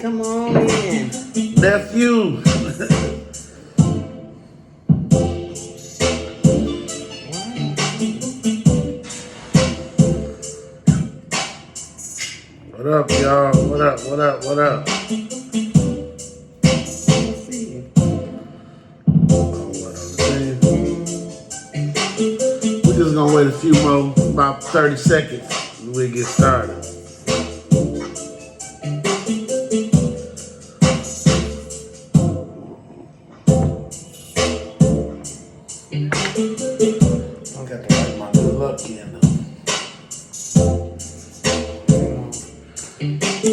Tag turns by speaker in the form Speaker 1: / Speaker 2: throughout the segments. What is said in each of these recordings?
Speaker 1: come on in.
Speaker 2: Nephew. What up, y'all? What up? What up? What up?
Speaker 1: Let's see.
Speaker 2: Oh, what I'm saying? We're just gonna wait a few more, about 30 seconds, and we'll get started. I got to light my good luck candle.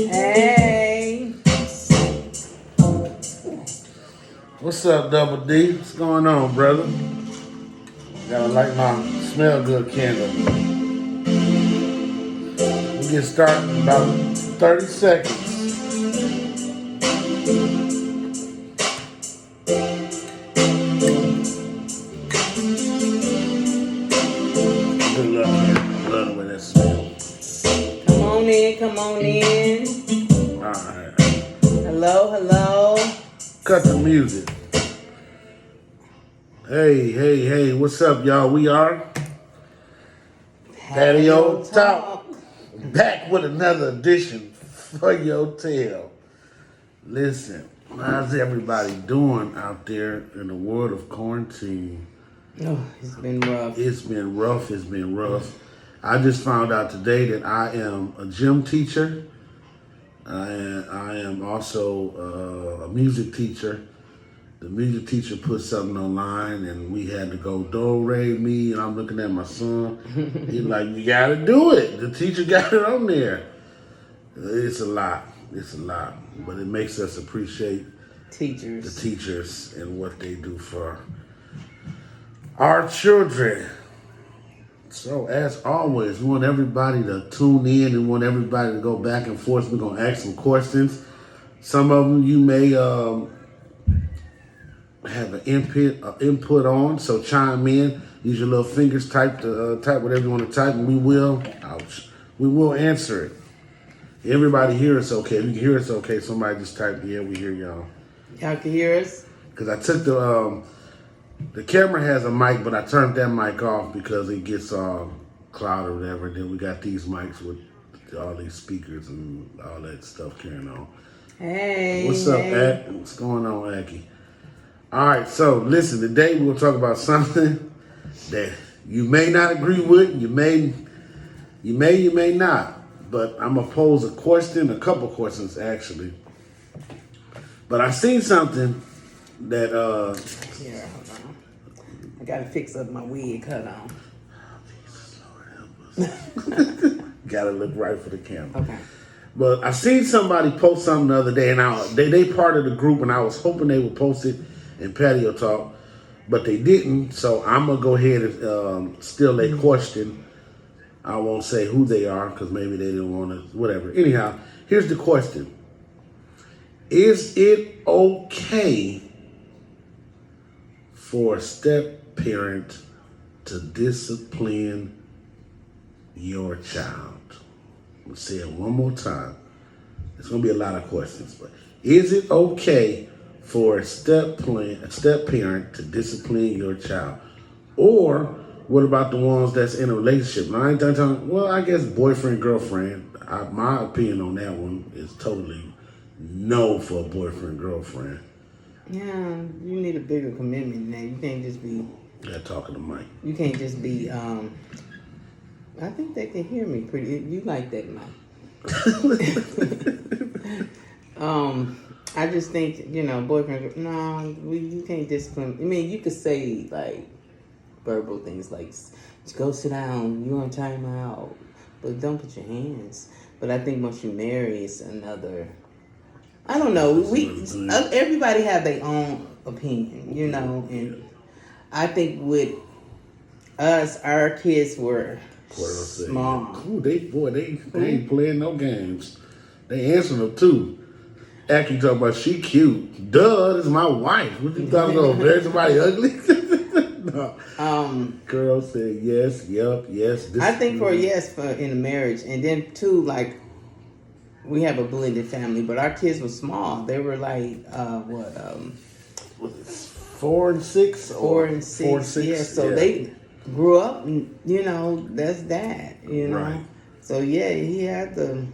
Speaker 1: Hey.
Speaker 2: What's up, Double D? What's going on, brother? Gotta light my smell good candle. We get started in about 30 seconds. Good luck, man. I love the way that smells.
Speaker 1: Come on in, come on in.
Speaker 2: Alright.
Speaker 1: Hello, hello.
Speaker 2: Cut the music. Hey, what's up, y'all? We are Patio Talk. Back with another edition for your tale. Listen, how's everybody doing out there in the world of quarantine?
Speaker 1: Oh, it's been rough.
Speaker 2: It's been rough. It's been rough. I just found out today that I am a gym teacher. I am also a music teacher. The music teacher put something online, and we had to go do-re me, and I'm looking at my son. He's like, you got to do it. The teacher got it on there. It's a lot. It's a lot. But it makes us appreciate
Speaker 1: Teachers.
Speaker 2: the teachers and what they do for our children. So, as always, we want everybody to tune in and want everybody to go back and forth. We're going to ask some questions. Some of them you may have an input on, so chime in. Use your little fingers, type whatever you want to type, and we will answer it. Everybody hear us okay. If you can hear us okay, somebody just type, yeah, we hear y'all.
Speaker 1: Y'all can hear us?
Speaker 2: Because I took the camera has a mic, but I turned that mic off because it gets cloud or whatever. Then we got these mics with all these speakers and all that stuff carrying on.
Speaker 1: Hey.
Speaker 2: What's up, Ak? What's going on, Aki? All right, so listen, today we'll talk about something that you may not agree with, you may not. But I'm gonna pose a couple questions actually. But I seen something that
Speaker 1: Here, hold on. I gotta fix up my wig. Hold on.
Speaker 2: Jesus Lord help us. Gotta look right for the camera.
Speaker 1: Okay.
Speaker 2: But I seen somebody post something the other day, and they part of the group, and I was hoping they would post it in Patio Talk, but they didn't. So I'm gonna go ahead and steal a question. I won't say who they are because maybe they didn't want to. Whatever. Anyhow, here's the question: is it okay for a step parent to discipline your child? Let's say it one more time. It's gonna be a lot of questions, but is it okay for a step parent to discipline your child? Or what about the ones that's in a relationship? Now, I ain't talking, well, I guess boyfriend, girlfriend. My opinion on that one is totally no for a boyfriend, girlfriend.
Speaker 1: Yeah, you need a bigger commitment now. You can't just be.
Speaker 2: Yeah, talking to Mike.
Speaker 1: You can't just be. I think they can hear me pretty. You like that, Mike? I just think boyfriend. No, you can't discipline. I mean, you could say like verbal things like, "Just go sit down. You on time out," but don't put your hands. But I think once you marry, it's another. I don't know. Everybody have their own opinion, and I think with us, our kids were small.
Speaker 2: Ooh, they ain't playing no games. They answering them too. Actually, talking about she cute. Duh, this is my wife. What you thought about? Marry somebody ugly? No. Girl said yes, yep, yes.
Speaker 1: I think for a yes for in a marriage, and then too, like we have a blended family, but our kids were small. They were like
Speaker 2: 4 and 6,
Speaker 1: four
Speaker 2: or
Speaker 1: and 6.
Speaker 2: 4 and 6.
Speaker 1: Yeah, so they grew up, and that's that.
Speaker 2: Right.
Speaker 1: So yeah, he had the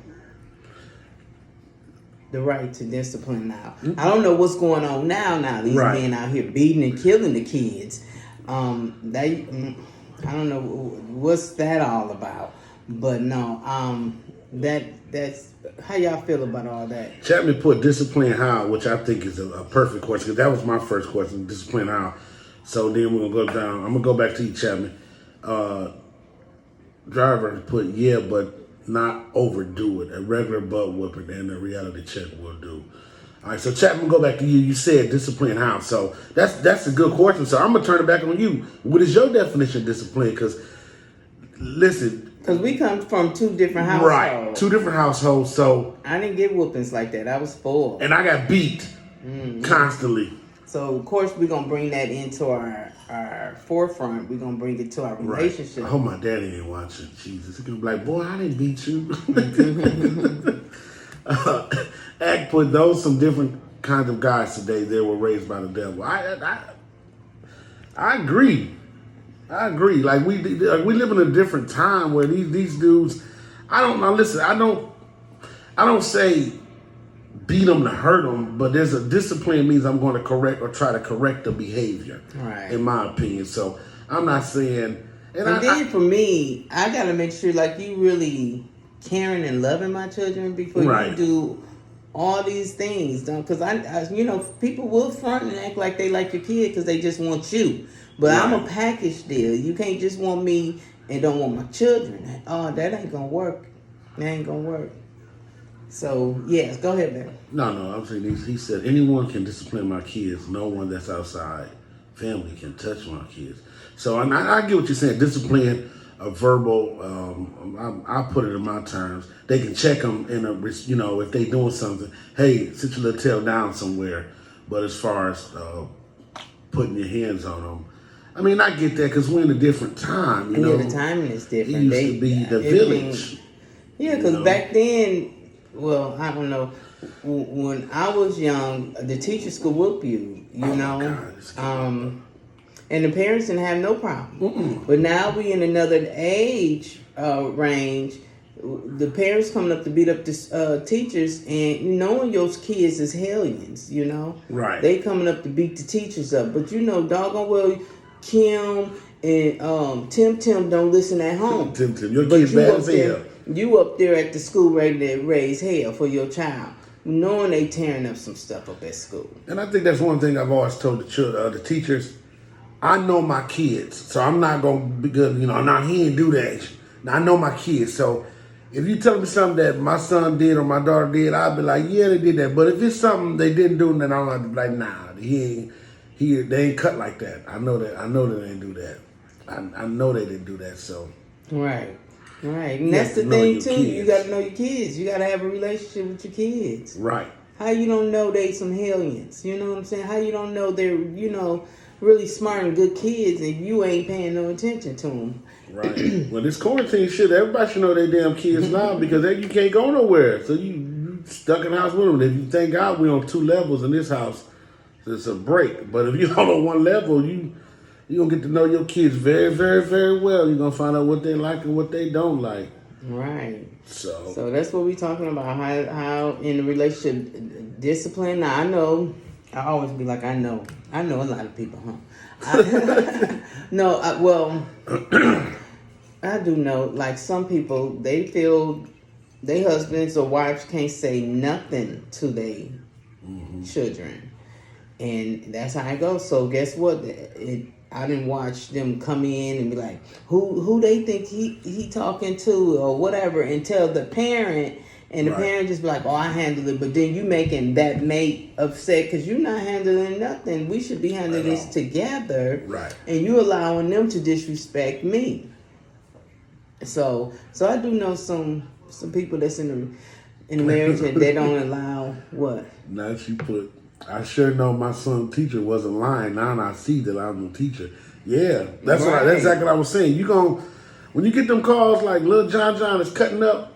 Speaker 1: right to discipline now. I don't know what's going on now. Now these
Speaker 2: Right.
Speaker 1: men out here beating and killing the kids. I don't know what's that all about. But no, that's how y'all feel about all that.
Speaker 2: Chapman put discipline how, which I think is a perfect question, because that was my first question, discipline how. So then we're going to go down. I'm going to go back to you, Chapman. Driver put, yeah, but not overdo it. A regular butt whooping and a reality check will do. All right, so Chapman, go back to you. You said discipline how. So that's a good question. So I'm going to turn it back on you. What is your definition of discipline? Because, listen.
Speaker 1: Because we come from 2 different households.
Speaker 2: Right, 2 different households. So
Speaker 1: I didn't get whoopings like that. I was spoiled.
Speaker 2: and I got beat constantly.
Speaker 1: So of course we're gonna bring that into our forefront. We're gonna bring it to our relationship.
Speaker 2: I hope my daddy ain't watching. Jesus, he's gonna be like, boy, I didn't beat you. Act put those some different kinds of guys today. They were raised by the devil. I agree. I agree. Like we live in a different time where these dudes. I don't know. Listen, I don't say beat them to hurt them, but there's a discipline means I'm going to correct or try to correct the behavior.
Speaker 1: Right.
Speaker 2: In my opinion, so I'm not saying.
Speaker 1: And then for me, I gotta make sure like you really caring and loving my children before you do all these things. Because I people will front and act like they like your kid because they just want you. But I'm a package deal. You can't just want me and don't want my children. Oh, that ain't gonna work. That ain't gonna work. So, yes, go ahead, baby.
Speaker 2: No, I'm saying he said anyone can discipline my kids. No one that's outside family can touch my kids. So, and I get what you're saying. Discipline, a verbal. I put it in my terms. They can check them in a, if they doing something. Hey, sit your little tail down somewhere. But as far as putting your hands on them, I mean, I get that because we're in a different time.
Speaker 1: The timing is different.
Speaker 2: It used to be the village.
Speaker 1: Yeah, because back then. Well, I don't know. When I was young, the teachers could whoop you, and the parents didn't have no problem. But now we in another age range. The parents coming up to beat up the teachers, and knowing your kids is hellions,
Speaker 2: Right.
Speaker 1: They coming up to beat the teachers up, but doggone well, Kim and Tim don't listen at home.
Speaker 2: Tim, your kids bad as hell.
Speaker 1: You up there at the school ready to raise hell for your child, knowing they tearing up some stuff up at school.
Speaker 2: And I think that's one thing I've always told the teachers. I know my kids, so I'm not going to be good, he didn't do that. Now, I know my kids, so if you tell me something that my son did or my daughter did, I'll be like, yeah, they did that. But if it's something they didn't do, then I'm like, nah, they ain't cut like that. I know that they didn't do that. I know they didn't do that, so.
Speaker 1: Right. And that's the thing, too. You got to know your kids. You got to have a relationship with your kids.
Speaker 2: Right.
Speaker 1: How you don't know they some hellions? You know what I'm saying? How you don't know they're, really smart and good kids if you ain't paying no attention to them?
Speaker 2: Right. Well, this quarantine shit, everybody should know their damn kids now because you can't go nowhere. So you stuck in the house with them. If you thank God we're on 2 levels in this house, it's a break. But if you're on 1 level, you're going to get to know your kids very, very, very well. You're going to find out what they like and what they don't like.
Speaker 1: Right.
Speaker 2: So
Speaker 1: that's what we're talking about, how in the relationship, discipline. Now, I know, I always be like, I know a lot of people, huh? I do know, like some people, they feel their husbands or wives can't say nothing to their children. And that's how it goes. So guess what? I didn't watch them come in and be like, who they think he talking to or whatever, and tell the parent, and the parent just be like, oh, I handle it. But then you making that mate upset because you're not handling nothing. We should be handling this together.
Speaker 2: Right.
Speaker 1: And you allowing them to disrespect me. So I do know some people that's in the marriage and they don't allow what?
Speaker 2: Now she put, I sure know my son teacher wasn't lying. Now I see that I'm a teacher. Yeah, that's exactly what I was saying. When you get them calls like Lil John is cutting up,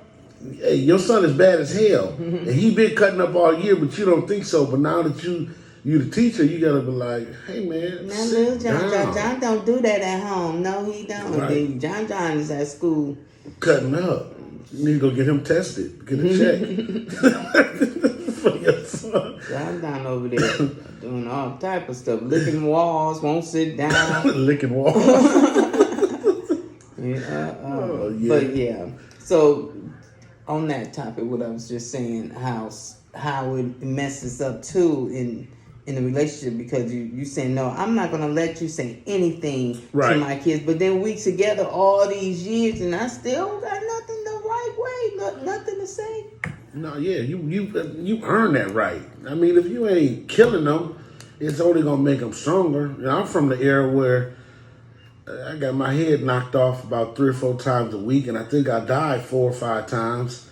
Speaker 2: hey, your son is bad as hell, and he been cutting up all year, but you don't think so. But now that you the teacher, you gotta be like, hey man,
Speaker 1: Now
Speaker 2: sit
Speaker 1: little
Speaker 2: down.
Speaker 1: John don't do that at home. No, he don't.
Speaker 2: Right.
Speaker 1: Then John is at school.
Speaker 2: Cutting up. You need to go get him tested, get a check for your son.
Speaker 1: John over there doing all type of stuff, licking walls, won't sit down.
Speaker 2: Licking walls.
Speaker 1: Yeah,
Speaker 2: Oh, yeah.
Speaker 1: But yeah, so on that topic, what I was just saying, how it messes up too in the relationship, because you saying no, I'm not gonna let you say anything
Speaker 2: Right.
Speaker 1: to my kids, but then we together all these years and I still got nothing the right way, nothing to say.
Speaker 2: No, yeah, you earn that right. I mean, if you ain't killing them, it's only gonna make them stronger. You know, I'm from the era where I got my head knocked off about 3 or 4 times a week, and I think I died 4 or 5 times.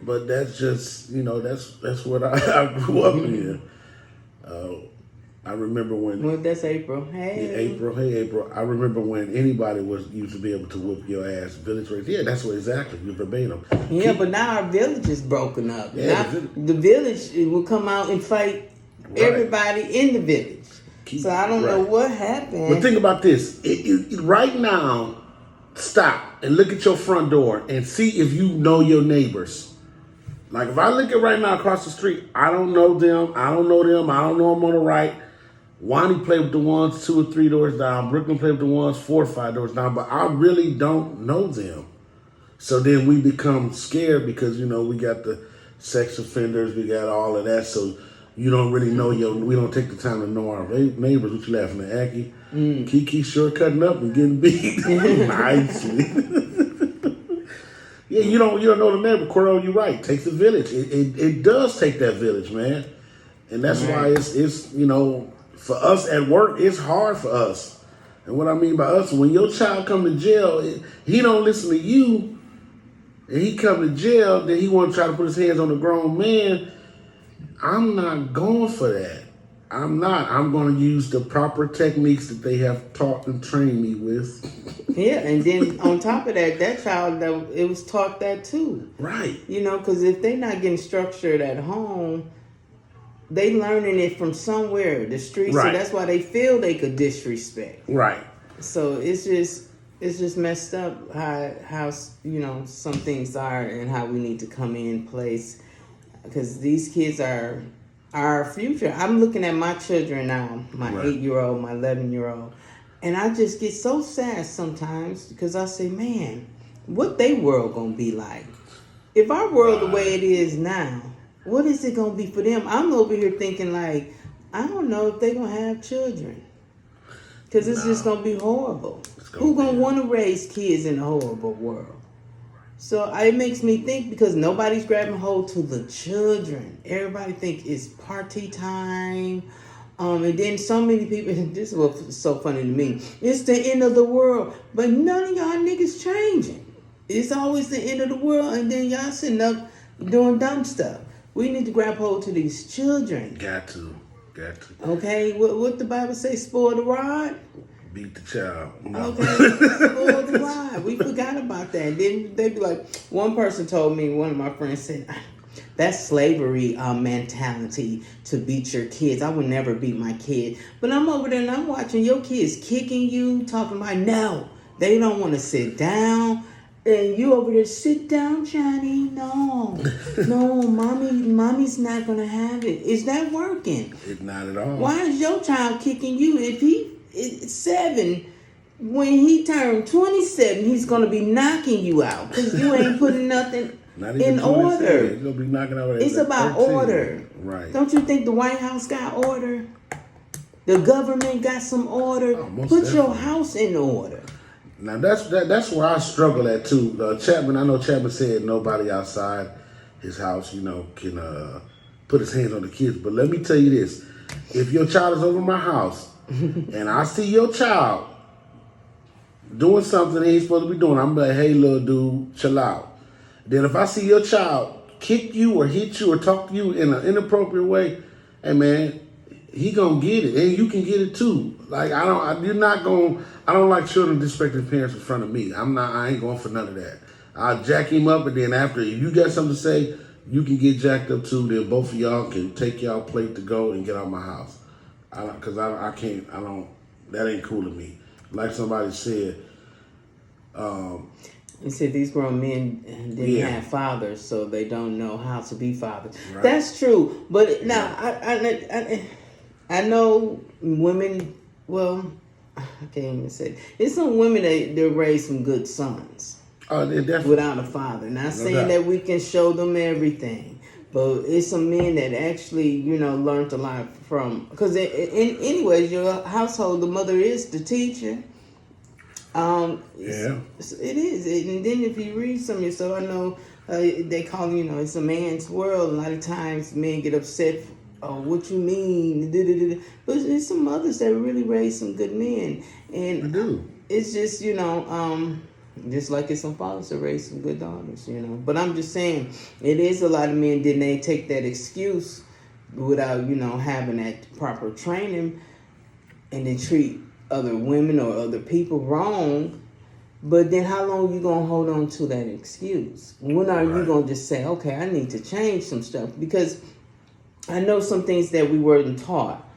Speaker 2: But that's just, that's what I grew up in. I remember when
Speaker 1: Well, that's April. Hey,
Speaker 2: April. I remember when anybody used to be able to whoop your ass. Village race. Yeah, that's what exactly. You verbatim.
Speaker 1: Yeah, but now our village is broken up.
Speaker 2: Yeah,
Speaker 1: Now the village will come out and fight everybody in the village. So I don't know what happened.
Speaker 2: But think about this. Right now, stop and look at your front door and see if you know your neighbors. Like if I look at right now across the street, I don't know them. I don't know them on the right. Wani played with the ones 2 or 3 doors down. Brooklyn played with the ones 4 or 5 doors down. But I really don't know them. So then we become scared because, we got the sex offenders. We got all of that. So you don't really know we don't take the time to know our neighbors. What you laughing at, Aki? Kiki sure cutting up and getting beat nicely. Yeah, you don't know the neighbor. Cordell, you're right. Takes a village. It does take that village, man. And that's why it's for us at work, it's hard for us. And what I mean by us, when your child come to jail, he don't listen to you, and he come to jail, then he want to try to put his hands on a grown man. I'm not going for that. I'm not. I'm going to use the proper techniques that they have taught and trained me with.
Speaker 1: Yeah, and then on top of that child, it was taught that too.
Speaker 2: Right.
Speaker 1: Because if they're not getting structured at home, they learning it from somewhere, the streets.
Speaker 2: Right.
Speaker 1: So that's why they feel they could disrespect.
Speaker 2: Right.
Speaker 1: So it's just messed up how some things are and how we need to come in place, because these kids are our future. I'm looking at my children now, my 8-year-old, my 11-year-old, and I just get so sad sometimes because I say, man, what they world gonna be like? If our world the way it is now, what is it gonna be for them? I'm over here thinking like, I don't know if they're gonna have children, because it's just gonna be horrible. Who gonna want to raise kids in a horrible world? So it makes me think, because nobody's grabbing hold to the children. Everybody think it's party time. And then so many people, this is what's so funny to me, it's the end of the world. But none of y'all niggas changing. It's always the end of the world, and then y'all sitting up doing dumb stuff. We need to grab hold to these children.
Speaker 2: Got to.
Speaker 1: Okay, what the Bible say, spoil the rod?
Speaker 2: Beat the child. No.
Speaker 1: Okay, spoil the rod. We forgot about that. Then they be like, one person told me, one of my friends said, that's slavery mentality to beat your kids. I would never beat my kid. But I'm over there and I'm watching your kids kicking you, talking about, no, they don't want to sit down. And you over there, sit down, Johnny. No, mommy's not going to have it. Is that working?
Speaker 2: It's not at all.
Speaker 1: Why is your child kicking you? If he's 7, when he turned 27, he's going to be knocking you out because you ain't putting nothing in order.
Speaker 2: He's going to be knocking out.
Speaker 1: It's about
Speaker 2: 13.
Speaker 1: order.
Speaker 2: Right.
Speaker 1: Don't you think the White House got order? The government got some order.
Speaker 2: Put
Speaker 1: your house in order.
Speaker 2: Now that's where I struggle at too. Chapman, I know Chapman said nobody outside his house, can put his hands on the kids. But let me tell you this: if your child is over my house and I see your child doing something he ain't supposed to be doing, I'm like, hey, little dude, chill out. Then if I see your child kick you or hit you or talk to you in an inappropriate way, hey man, he gonna get it, and you can get it too. Like I don't like children disrespecting parents in front of me. I ain't going for none of that. I'll jack him up, and then after, if you got something to say, you can get jacked up too. Then both of y'all can take y'all plate to go and get out of my house. Because I can't, I don't, that ain't cool to me. Like somebody said,
Speaker 1: You said these grown men didn't
Speaker 2: Yeah.
Speaker 1: have fathers, so they don't know how to be fathers.
Speaker 2: Right.
Speaker 1: That's true. But now, I know women, well, I can't even say it. It's some women that raise some good sons
Speaker 2: they definitely,
Speaker 1: without a father. Not saying
Speaker 2: doubt.
Speaker 1: that we can show them everything, but it's some men that actually, learned a lot from. Because anyways, your household, the mother is the teacher.
Speaker 2: yeah.
Speaker 1: It is. And then if you read some of your stuff, I know they call it's a man's world. A lot of times men get upset. Oh, what you mean? But there's some mothers that really raise some good men, and
Speaker 2: I do.
Speaker 1: it's just just like it's some fathers that raise some good daughters. But I'm just saying it is a lot of men. Then they take that excuse without having that proper training, and they treat other women or other people wrong. But then how long you gonna hold on to that excuse? When are you
Speaker 2: Right.
Speaker 1: gonna just say, okay, I need to change some stuff? Because I know some things that we weren't taught,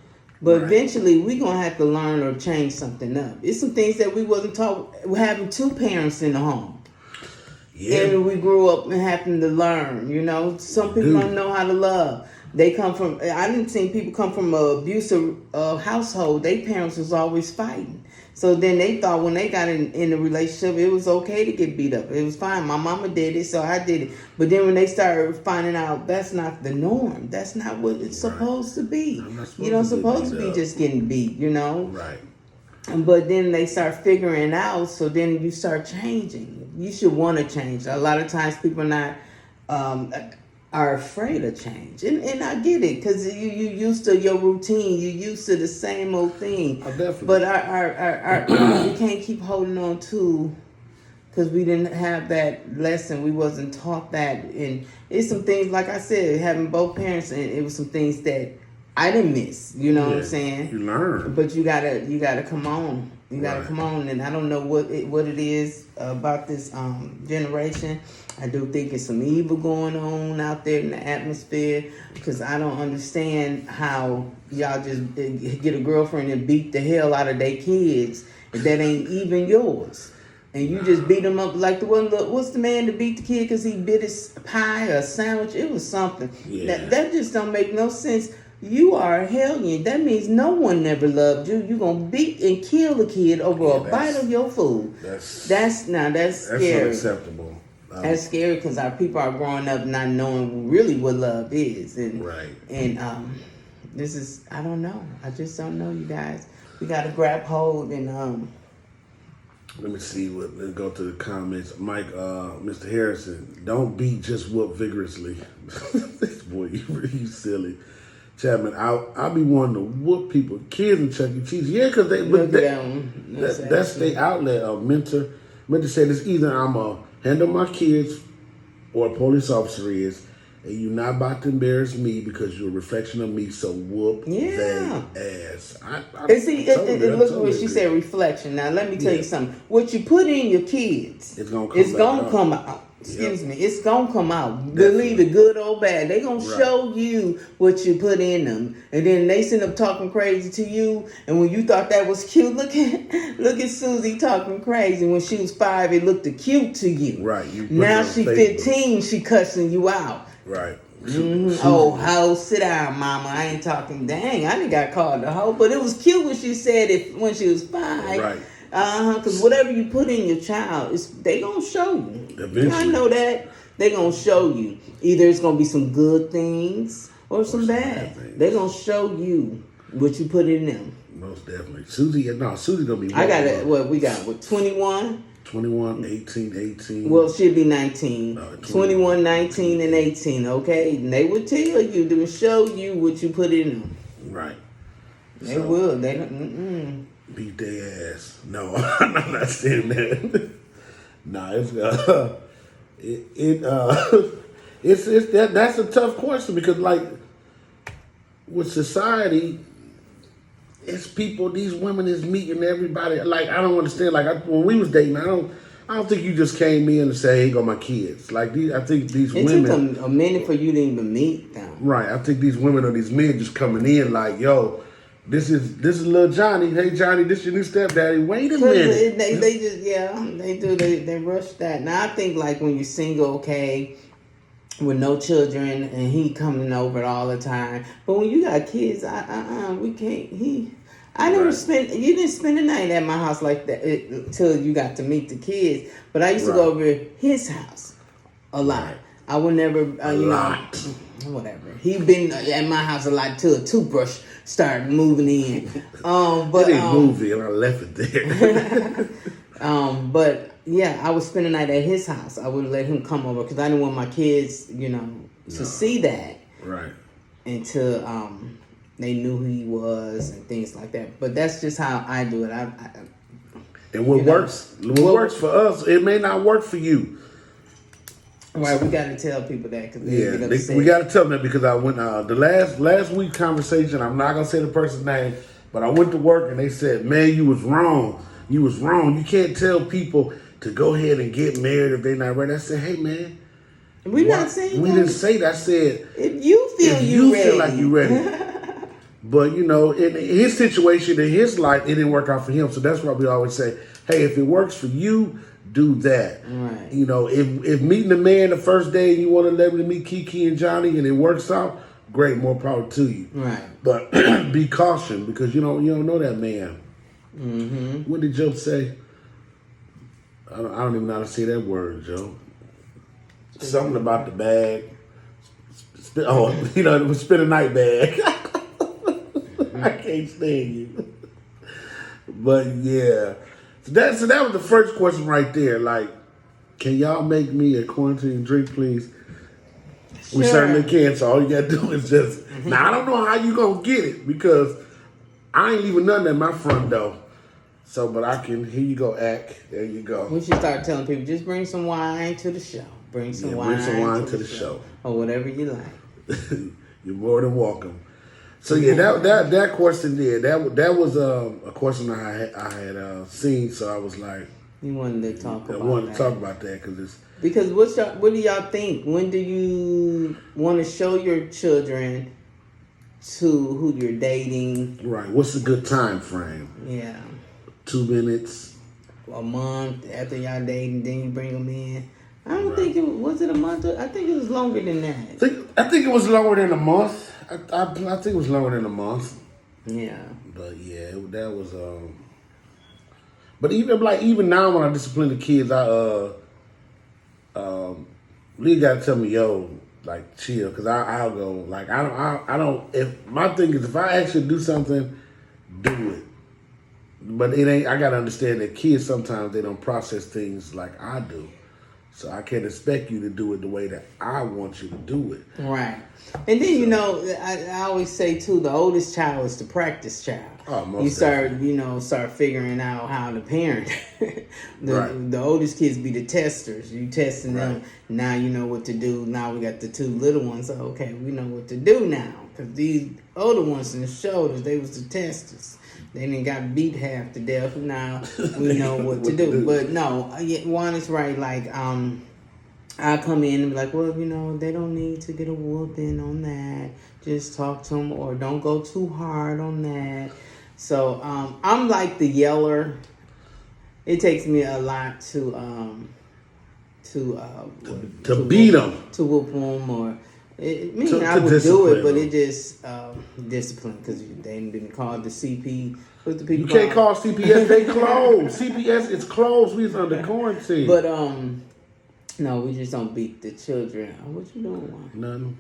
Speaker 1: but
Speaker 2: Right.
Speaker 1: eventually we gonna have to learn or change something up. It's some things that we wasn't taught. We're having two parents in the home.
Speaker 2: Yeah.
Speaker 1: And we grew up and having to learn, Some people
Speaker 2: Dude.
Speaker 1: don't know how to love. They come from, I didn't see people come from an abusive household. Their parents was always fighting. So then they thought when they got in a relationship, it was okay to get beat up. It was fine. My mama did it, so I did it. But then when they started finding out that's not the norm, that's not what it's supposed to be.
Speaker 2: I'm not
Speaker 1: You don't
Speaker 2: supposed to
Speaker 1: supposed
Speaker 2: get
Speaker 1: to be
Speaker 2: beat up.
Speaker 1: just getting beat,
Speaker 2: Right.
Speaker 1: But then they start figuring out, so then you start changing. You should want to change. A lot of times people are afraid of change. And I get it, because you used to your routine. You used to the same old thing.
Speaker 2: Oh, definitely.
Speaker 1: But our we can't keep holding on to, because we didn't have that lesson. We wasn't taught that. And it's some things, like I said, having both parents, and it was some things that I didn't miss. You know what I'm saying?
Speaker 2: You learn.
Speaker 1: But you gotta come on. You gotta
Speaker 2: Right.
Speaker 1: come on, and I don't know what it is about this generation. I do think it's some evil going on out there in the atmosphere, because I don't understand how y'all just get a girlfriend and beat the hell out of their kids that ain't even yours. And you just beat them up like the one. What's the man that beat the kid because he bit his pie or sandwich? It was something.
Speaker 2: Yeah.
Speaker 1: That just don't make no sense. You are a hellion. That means no one never loved you. You gonna beat and kill a kid over a bite of your food. That's scary.
Speaker 2: Unacceptable.
Speaker 1: That's scary, because our people are growing up not knowing really what love is, and
Speaker 2: Right.
Speaker 1: And this is, I don't know. I just don't know, you guys. We gotta grab hold and
Speaker 2: Let me see let's go to the comments. Mike, Mr. Harrison, don't beat, just whoop vigorously. Boy, you silly. Chapman, I'll be wanting to whoop people, kids in Chuck E. Cheese. Yeah, because that's their outlet of mentor. Mentor said it's either I'm going to handle my kids or a police officer is, and you're not about to embarrass me because you're a reflection of me, so whoop
Speaker 1: Yeah.
Speaker 2: they ass.
Speaker 1: And see, look what she
Speaker 2: agree.
Speaker 1: said, reflection. Now, let me tell
Speaker 2: Yeah.
Speaker 1: you something. What you put in your kids,
Speaker 2: It's gonna come
Speaker 1: come,
Speaker 2: back up.
Speaker 1: out. Excuse me. It's going to come out.
Speaker 2: Definitely.
Speaker 1: Believe it, good or bad. They going to
Speaker 2: Right.
Speaker 1: show you what you put in them. And then they end up talking crazy to you. And when you thought that was cute, look at Susie talking crazy. When she was 5, it looked cute to you.
Speaker 2: Right. You put
Speaker 1: Now
Speaker 2: it on
Speaker 1: she
Speaker 2: Facebook.
Speaker 1: 15, she cussing you out.
Speaker 2: Right.
Speaker 1: Oh, hoe, sit down, mama. I ain't talking. Dang, I done got called a hoe. But it was cute when she said it when she was 5.
Speaker 2: Right.
Speaker 1: Because whatever you put in your child, they going to show you.
Speaker 2: Eventually.
Speaker 1: I know that. They going to show you. Either it's going to be some good things or some bad.
Speaker 2: things.
Speaker 1: They going to show you what you put in them.
Speaker 2: Most definitely. Susie going to be
Speaker 1: I got it. What we got? What, 21?
Speaker 2: 21, 18, 18.
Speaker 1: Well, she'll be 19.
Speaker 2: No,
Speaker 1: 21, 19, and 18, okay? And they will tell you, to show you what you put in them.
Speaker 2: Right.
Speaker 1: They
Speaker 2: So,
Speaker 1: will. They don't.
Speaker 2: beat their ass. No, I'm not saying that. Nah, it's that's a tough question, because like with society, it's people. These women is meeting everybody. Like I don't understand. Like when we was dating, I don't think you just came in and say, "Hey, go my kids." Like I think these
Speaker 1: It
Speaker 2: women.
Speaker 1: took a minute for you to even meet them.
Speaker 2: Right. I think these women or these men just coming in like, "Yo, this is little Johnny. Hey Johnny, this your new stepdaddy. Wait a minute."
Speaker 1: They just they do they rush that. Now I think like when you're single, okay, with no children and he coming over all the time. But when you got kids, we can't. I never you didn't spend the night at my house like that until you got to meet the kids. But I used to go over his house a lot.
Speaker 2: Right.
Speaker 1: I would never, whatever. He been at my house a lot till a toothbrush started moving in. But
Speaker 2: it ain't moving, and I left it there.
Speaker 1: But yeah, I would spend the night at his house. I wouldn't let him come over because I didn't want my kids, to see that.
Speaker 2: Right.
Speaker 1: Until they knew who he was and things like that. But that's just how I do it.
Speaker 2: And what works for us, it may not work for you.
Speaker 1: Right, we got to tell people that because they get upset.
Speaker 2: We got to tell them that because I went the last week conversation. I'm not gonna say the person's name, but I went to work and they said, "Man, you was wrong. You was wrong. You can't tell people to go ahead and get married if they're not ready." I said, "Hey, man,
Speaker 1: we not saying
Speaker 2: we didn't say that. I said
Speaker 1: if you feel
Speaker 2: feel like you ready." But in his situation, in his life, it didn't work out for him. So that's why we always say, "Hey, if it works for you, do that."
Speaker 1: Right.
Speaker 2: If meeting a man the first day and you want to let me meet Kiki and Johnny and it works out, great, more power to you.
Speaker 1: Right.
Speaker 2: But be caution because you don't know that man.
Speaker 1: Mm-hmm.
Speaker 2: What did Joe say? I don't even know how to say that word, Joe. Something about the bag. It was spend a night bag. I can't stand you. But yeah. So that was the first question right there. Like, can y'all make me a quarantine drink, please?
Speaker 1: Sure.
Speaker 2: We certainly can. So all you gotta do is just. Now I don't know how you gonna get it because I ain't leaving nothing at my front door. So, but I can. Here you go, Ack. There you go.
Speaker 1: We should start telling people just bring some wine to the show. Bring some wine
Speaker 2: to the show,
Speaker 1: or whatever you like.
Speaker 2: You're more than welcome. So yeah, that question there, that was a question I had seen. So I was like,
Speaker 1: you wanted to talk about.
Speaker 2: I wanted to talk about that
Speaker 1: because what do y'all think? When do you want to show your children to who you're dating?
Speaker 2: Right. What's a good time frame?
Speaker 1: Yeah.
Speaker 2: 2 minutes.
Speaker 1: A month after y'all dating, then you bring them in. I don't think was it a month? I think it was longer than that.
Speaker 2: I think it was longer than a month. I think it was longer than a month.
Speaker 1: Yeah.
Speaker 2: But yeah, that was But even now when I discipline the kids, Lee gotta tell me, yo, like chill, cause I'll go like I don't. If my thing is if I actually do something, do it. But it ain't. I gotta understand that kids sometimes they don't process things like I do. So I can't expect you to do it the way that I want you to do it.
Speaker 1: Right. And then, I always say, too, the oldest child is the practice child.
Speaker 2: Oh, most
Speaker 1: you start figuring out how to parent. The oldest kids be the testers. You testing them. Now you know what to do. Now we got the two little ones. So, okay, we know what to do now. Because these older ones in the shoulders, they was the testers. They didn't got beat half to death. Now we know what to do. But no, Juan is right. Like, I come in and be like, well, they don't need to get a whooping on that. Just talk to them or don't go too hard on that. So I'm like the yeller. It takes me a lot to
Speaker 2: beat them.
Speaker 1: To whoop them or... I would do it, but it just discipline because they didn't call the CP. What the people
Speaker 2: you can't call CPS. They closed. CPS is closed. We was under quarantine.
Speaker 1: But no, we just don't beat the children. What you doing?
Speaker 2: Nothing.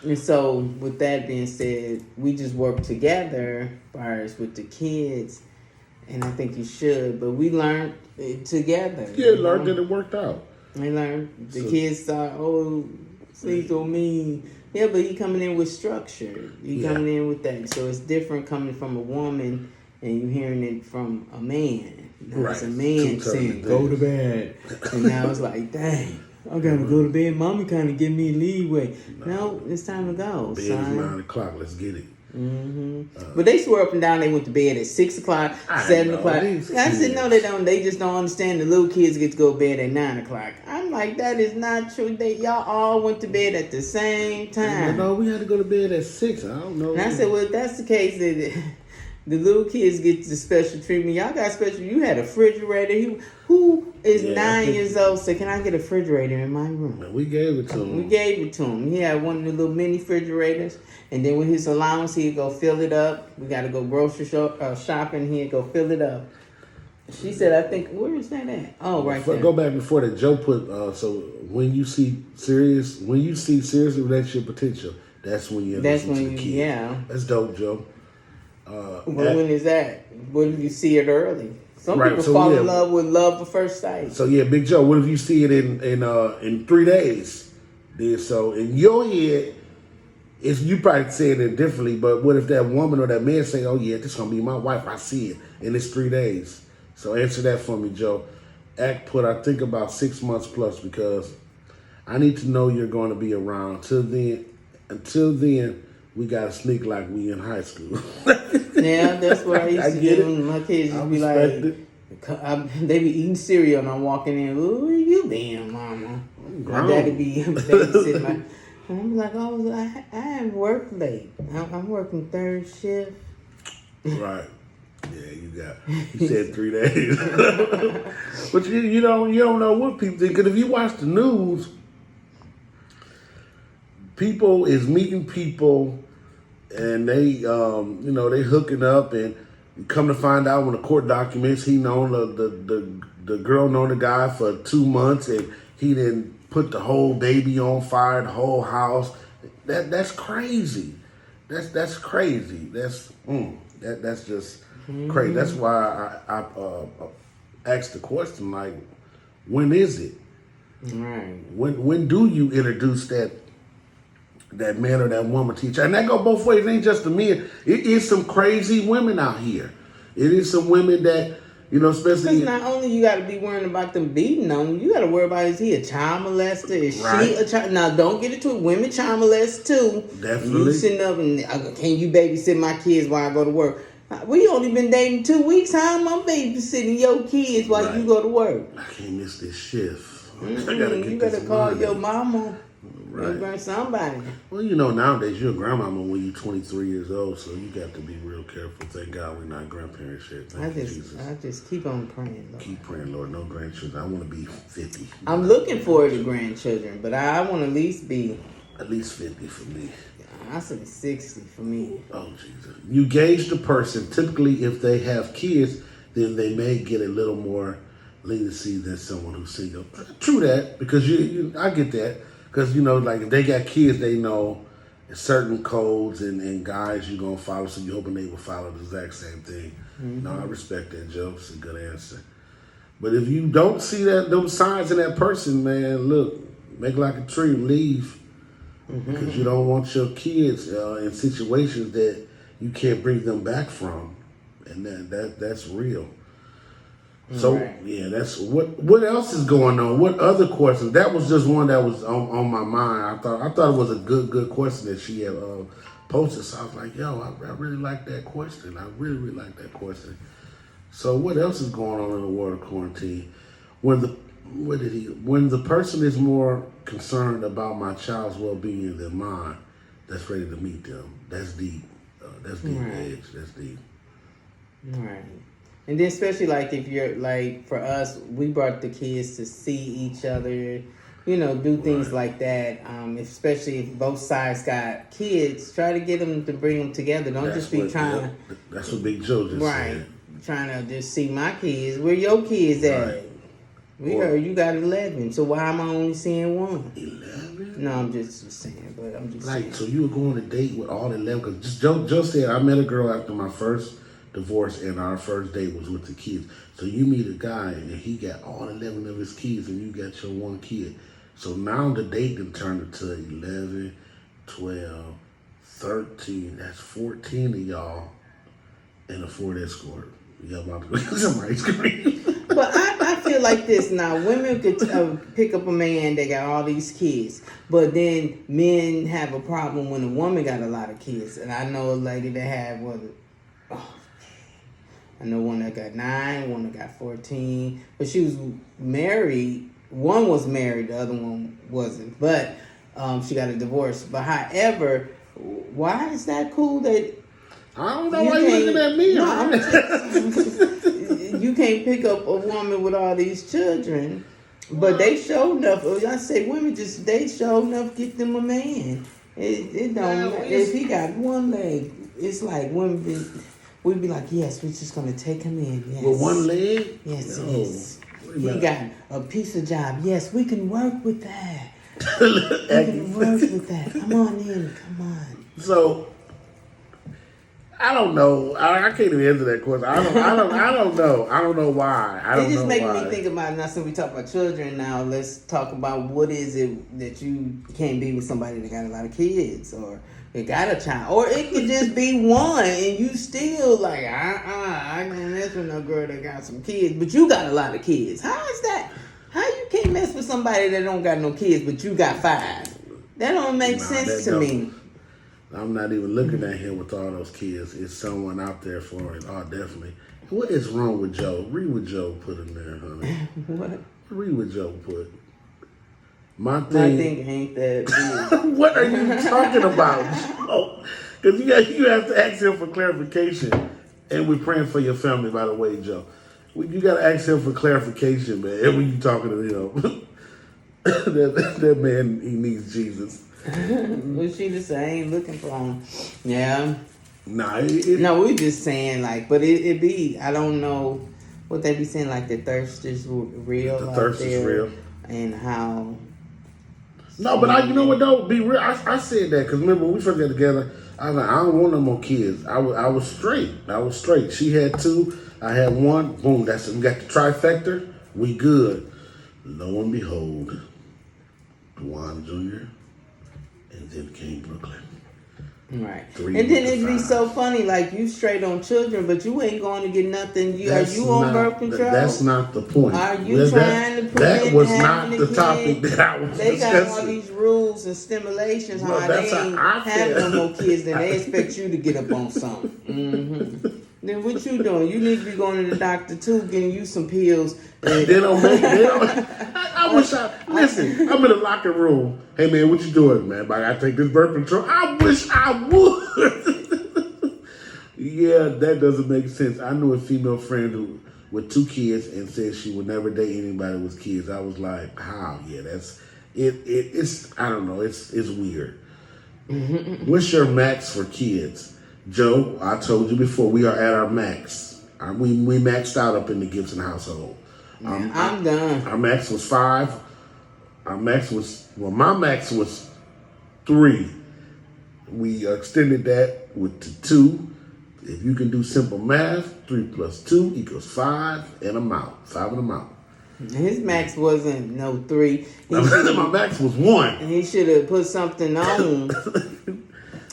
Speaker 1: And so, with that being said, we just work together, as far as with the kids, and I think you should. But we learned it together.
Speaker 2: Yeah, learned that it worked out.
Speaker 1: We learned the kids thought, Sleep on me. Yeah, but he coming in with structure. Coming in with that. So it's different coming from a woman and you hearing it from a man. Now it's a man saying, go to bed. And now it's like, dang, I gotta go to bed. Mommy kind of give me leeway. No, it's time to go,
Speaker 2: Bed
Speaker 1: son.
Speaker 2: is 9 o'clock. Let's get it.
Speaker 1: But they swear up and down they went to bed at 6 o'clock,
Speaker 2: I
Speaker 1: 7
Speaker 2: know,
Speaker 1: o'clock.
Speaker 2: these
Speaker 1: I said,
Speaker 2: kids.
Speaker 1: no, they don't. They just don't understand the little kids get to go to bed at 9 o'clock. I'm like, that is not true. Y'all all went to bed at the same time.
Speaker 2: No, we had to go to bed at 6. I don't know.
Speaker 1: And I said, well, if that's the case, then the little kids get the special treatment. Y'all got special. You had a refrigerator. Who is 9 years old? So can I get a refrigerator in my room?
Speaker 2: We gave it to him.
Speaker 1: We gave it to him. He had one of the little mini refrigerators. And then with his allowance, he'd go fill it up. We got to go grocery shopping. He'd go fill it up. She said, I think, where is that at? Oh, right there.
Speaker 2: Go back before that. Joe put, so when you see serious relationship potential, that's when you're listening to the kid.
Speaker 1: Yeah.
Speaker 2: That's dope, Joe.
Speaker 1: When is that? What if you see it early? Some people fall in love with love at first sight.
Speaker 2: So yeah, Big Joe, what if you see it in 3 days? Then so in your head, it's you probably saying it differently, but what if that woman or that man say, "Oh yeah, this is gonna be my wife. I see it, and it's 3 days." So answer that for me, Joe. Put I think about 6 months plus because I need to know you're going to be around. Until then, we gotta sneak like we in high school.
Speaker 1: Yeah, that's what I used to do. My kids used to be like, they be eating cereal and I'm walking in. Where you been, Mama? My daddy be babysitting. And I'm like, oh, I have work late. I'm working third shift.
Speaker 2: Right. Yeah, you said 3 days. But you don't know what people think. Because if you watch the news, people is meeting people and they they hooking up, and you come to find out when the court documents he known the girl known the guy for 2 months, and he didn't put the whole baby on fire, the whole house. That's crazy. That's crazy. That's just crazy. That's why I asked the question, like, when is it?
Speaker 1: Right.
Speaker 2: When do you introduce that man or that woman to each other? And that go both ways. It ain't just the men. It is some crazy women out here. It is some women that, especially...
Speaker 1: Because not only you got to be worrying about them beating on you, you got to worry about, is he a child molester? Is she a child? Now, don't get into it. Women child molest too.
Speaker 2: Definitely.
Speaker 1: You sitting up and, can you babysit my kids while I go to work? We only been dating 2 weeks. How am I babysitting your kids while you go to work?
Speaker 2: I can't miss this shift.
Speaker 1: You better call your mama.
Speaker 2: Right.
Speaker 1: Somebody.
Speaker 2: Well, nowadays you're a grandmama when you're 23 years old, so you got to be real careful. Thank God we're not grandparents yet. Thank you, Jesus.
Speaker 1: I just keep on praying, Lord.
Speaker 2: Keep praying, Lord. No grandchildren. I want to be 50.
Speaker 1: I'm looking forward to grandchildren, but I want to at least be...
Speaker 2: At least 50 for me.
Speaker 1: I say 60 for me.
Speaker 2: Oh, Jesus. You gauge the person. Typically, if they have kids, then they may get a little more leniency than someone who's single. True that, because I get that. Because, like if they got kids, they know certain codes and guys you're going to follow, so you're hoping they will follow the exact same thing. No, I respect that, Joe. It's a good answer. But if you don't see those signs in that person, man, look, make like a tree, leave. Because you don't want your kids in situations that you can't bring them back from. And that's real. So yeah, that's what else is going on? What other questions? That was just one that was on my mind. I thought it was a good question that she had posted. So I was like, yo, I really like that question. I really, really like that question. So what else is going on in the world of quarantine? When the person is more concerned about my child's well-being than mine, that's ready to meet them. That's deep. That's deep edge. That's deep.
Speaker 1: Right. And then especially like if you're like for us, we brought the kids to see each other, do things like that. Especially if both sides got kids, try to get them to bring them together. Don't just be trying.
Speaker 2: That's what Big Joe just said.
Speaker 1: Trying to just see my kids. Where your kids at?
Speaker 2: Right.
Speaker 1: We heard you got 11, so why am I only seeing one?
Speaker 2: 11?
Speaker 1: No, I'm just saying, but I'm just saying.
Speaker 2: So you were going on a date with all 11? Because Joe said, I met a girl after my first divorce, and our first date was with the kids. So you meet a guy, and he got all 11 of his kids, and you got your one kid. So now the date can turn into 11, 12, 13. That's 14 of y'all in a Ford Escort. Y'all about to go get some ice cream.
Speaker 1: But I feel like this now. Women could pick up a man that got all these kids, but then men have a problem when a woman got a lot of kids. And I know a lady that had I know one that got 9, one that got 14, but she was married. One was married, the other one wasn't. But she got a divorce. But however, why is that cool that
Speaker 2: I don't know why you're looking at me.
Speaker 1: No, you can't pick up a woman with all these children, but they show enough. I say women they show enough get them a man. It don't. If he got one leg, it's like women. We'd be like, yes, we're just gonna take him in. Yes.
Speaker 2: With one leg?
Speaker 1: Yes,
Speaker 2: No.
Speaker 1: yes. He got a piece of job. Yes, we can work with that. We can work with that. Come on in. Come on.
Speaker 2: So I don't know. I can't even answer that question. I don't know. I don't know why.
Speaker 1: It just makes me think about now. Since we talk about children now, let's talk about what is it that you can't be with somebody that got a lot of kids or they got a child, or it could just be one and you still like I can't mess with no girl that got some kids, but you got a lot of kids. How is that? How you can't mess with somebody that don't got no kids, but you got 5? That don't make sense to me.
Speaker 2: I'm not even looking at him with all those kids. It's someone out there for it. Oh, definitely. What is wrong with Joe? Read what Joe put in there, honey.
Speaker 1: What?
Speaker 2: Read what Joe put. My
Speaker 1: thing
Speaker 2: thing
Speaker 1: ain't that big.
Speaker 2: What are you talking about, Joe? Because you have to ask him for clarification. And we're praying for your family, by the way, Joe. You got to ask him for clarification, man. And when you talking to him, that man, he needs Jesus.
Speaker 1: Well, she just say I ain't looking for him. Yeah.
Speaker 2: Nah,
Speaker 1: no, we just saying like, but it be I don't know what they be saying like the thirst is real.
Speaker 2: The thirst is real,
Speaker 1: and how.
Speaker 2: No, but you know what though? Be real. I said that because remember when we first got together, I was like, I don't want no more kids. I was straight. I was straight. She had 2. I had 1. Boom. We got the trifecta. We good. Lo and behold, Juan Jr. and then came Brooklyn.
Speaker 1: Right.
Speaker 2: 3
Speaker 1: and then it'd be
Speaker 2: 5.
Speaker 1: so funny, like you straight on children, but you ain't going to get nothing. Are you on birth control?
Speaker 2: That's not the point.
Speaker 1: Are you trying to prevent
Speaker 2: that was not
Speaker 1: having
Speaker 2: the
Speaker 1: a kid?
Speaker 2: topic that I was
Speaker 1: They
Speaker 2: discussing.
Speaker 1: got all these rules and stimulations
Speaker 2: No,
Speaker 1: how
Speaker 2: that's
Speaker 1: they
Speaker 2: how
Speaker 1: ain't
Speaker 2: I
Speaker 1: have
Speaker 2: feel.
Speaker 1: no more kids, then they expect you to get up on something. Mm-hmm. Then what you doing? You need to be going to the doctor too, getting you some pills.
Speaker 2: They don't make. I wish listen. I'm in the locker room. Hey man, what you doing, man? I gotta take this birth control. I wish I would. Yeah, that doesn't make sense. I knew a female friend who with 2 kids and said she would never date anybody with kids. I was like, how? Yeah, that's it. It's I don't know. It's weird. What's your max for kids? Joe, I told you before, we are at our max. We maxed out up in the Gibson household.
Speaker 1: I'm done.
Speaker 2: Our max was 5. My max was 3. We extended that to 2. If you can do simple math, 3 plus 2 equals 5 and I'm out. 5 and I'm out.
Speaker 1: His max wasn't no 3.
Speaker 2: My max was 1.
Speaker 1: And he should have put something on.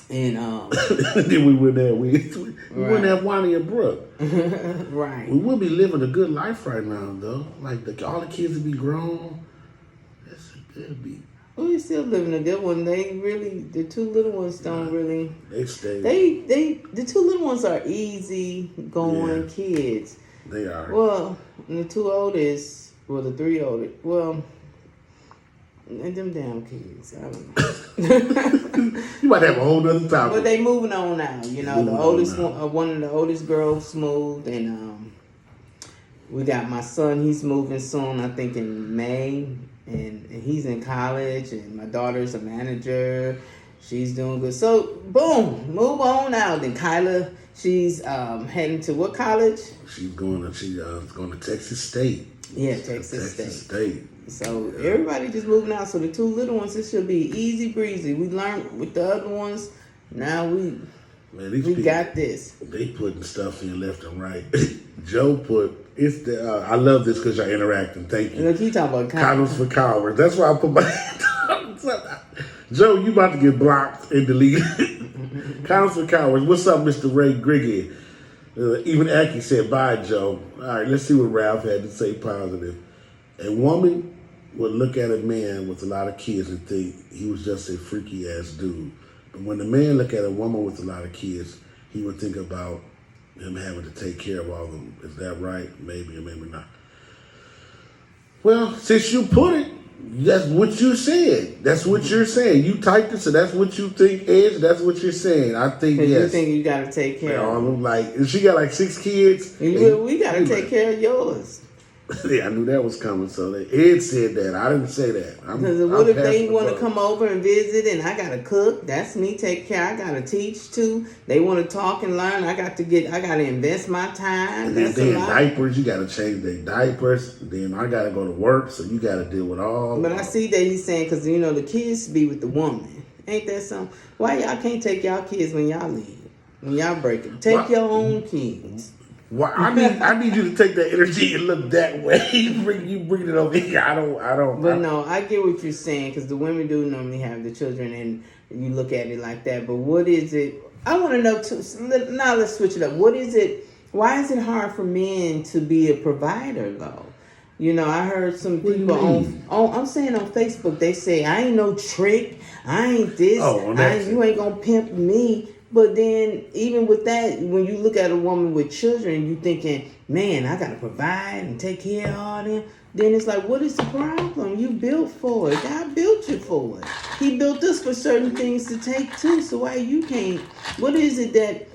Speaker 1: And
Speaker 2: then we wouldn't have Wani and Brooke.
Speaker 1: Right.
Speaker 2: We would be living a good life right now, though. Like all the kids would be grown. It'd be.
Speaker 1: We still living a good one. The 2 little ones don't really.
Speaker 2: They stay.
Speaker 1: The 2 little ones are easy going kids.
Speaker 2: They are.
Speaker 1: Well, the 2 oldest, the 3 oldest, and them damn kids. I don't know.
Speaker 2: You might have a whole nother topic.
Speaker 1: But they moving on now. You know, the oldest one of the oldest girls moved, and we got my son. He's moving soon. I think in May, and he's in college. And my daughter's a manager. She's doing good. So boom, move on now. Then Kyla, she's heading to what college?
Speaker 2: She's going to Texas State.
Speaker 1: Yeah, Texas
Speaker 2: State.
Speaker 1: So everybody just moving out. So the 2 little ones, it should be easy breezy. We learned with the other ones. Now we got this.
Speaker 2: They putting stuff in left and right. Joe put it's the. I love this because y'all interacting. Thank you.
Speaker 1: Look, he talking about
Speaker 2: condoms for cowards. That's why I put my. Joe, you about to get blocked and deleted. Condoms for cowards. What's up, Mr. Ray Griggy? Even Aki said, bye, Joe. All right, let's see what Ralph had to say positive. A woman would look at a man with a lot of kids and think he was just a freaky ass dude. But when the man look at a woman with a lot of kids, he would think about him having to take care of all of them. Is that right? Maybe or maybe not. Well, since you put it, that's what you said. That's what you're saying. You typed it, so that's what you think is. That's what you're saying. I think yes.
Speaker 1: You think you gotta take care of them.
Speaker 2: Like she got like 6 kids.
Speaker 1: We gotta take care of yours.
Speaker 2: Yeah, I knew that was coming. So Ed said that. I didn't say that.
Speaker 1: Because what if they want to come over and visit and I gotta cook? That's me take care. I gotta teach too. They want to talk and learn. I got to invest my time.
Speaker 2: And then diapers, you gotta change their diapers. Then I gotta go to work, so you gotta deal with all.
Speaker 1: But I see that he's saying because the kids be with the woman. Ain't that something? Why y'all can't take y'all kids when y'all leave? When y'all break them, take your own kids.
Speaker 2: Well, I need you to take that energy and look that way. you bring it over here. I don't.
Speaker 1: But no, I get what you're saying because the women do normally have the children, and you look at it like that. But what is it? I want to know too. Now let's switch it up. What is it? Why is it hard for men to be a provider though? I heard some people I'm saying on Facebook. They say I ain't no trick. I ain't this. You ain't gonna pimp me. But then, even with that, when you look at a woman with children, you thinking, man, I got to provide and take care of all them. Then it's like, what is the problem? You built for it. God built you for it. He built us for certain things to take too. So why you can't? What is it that...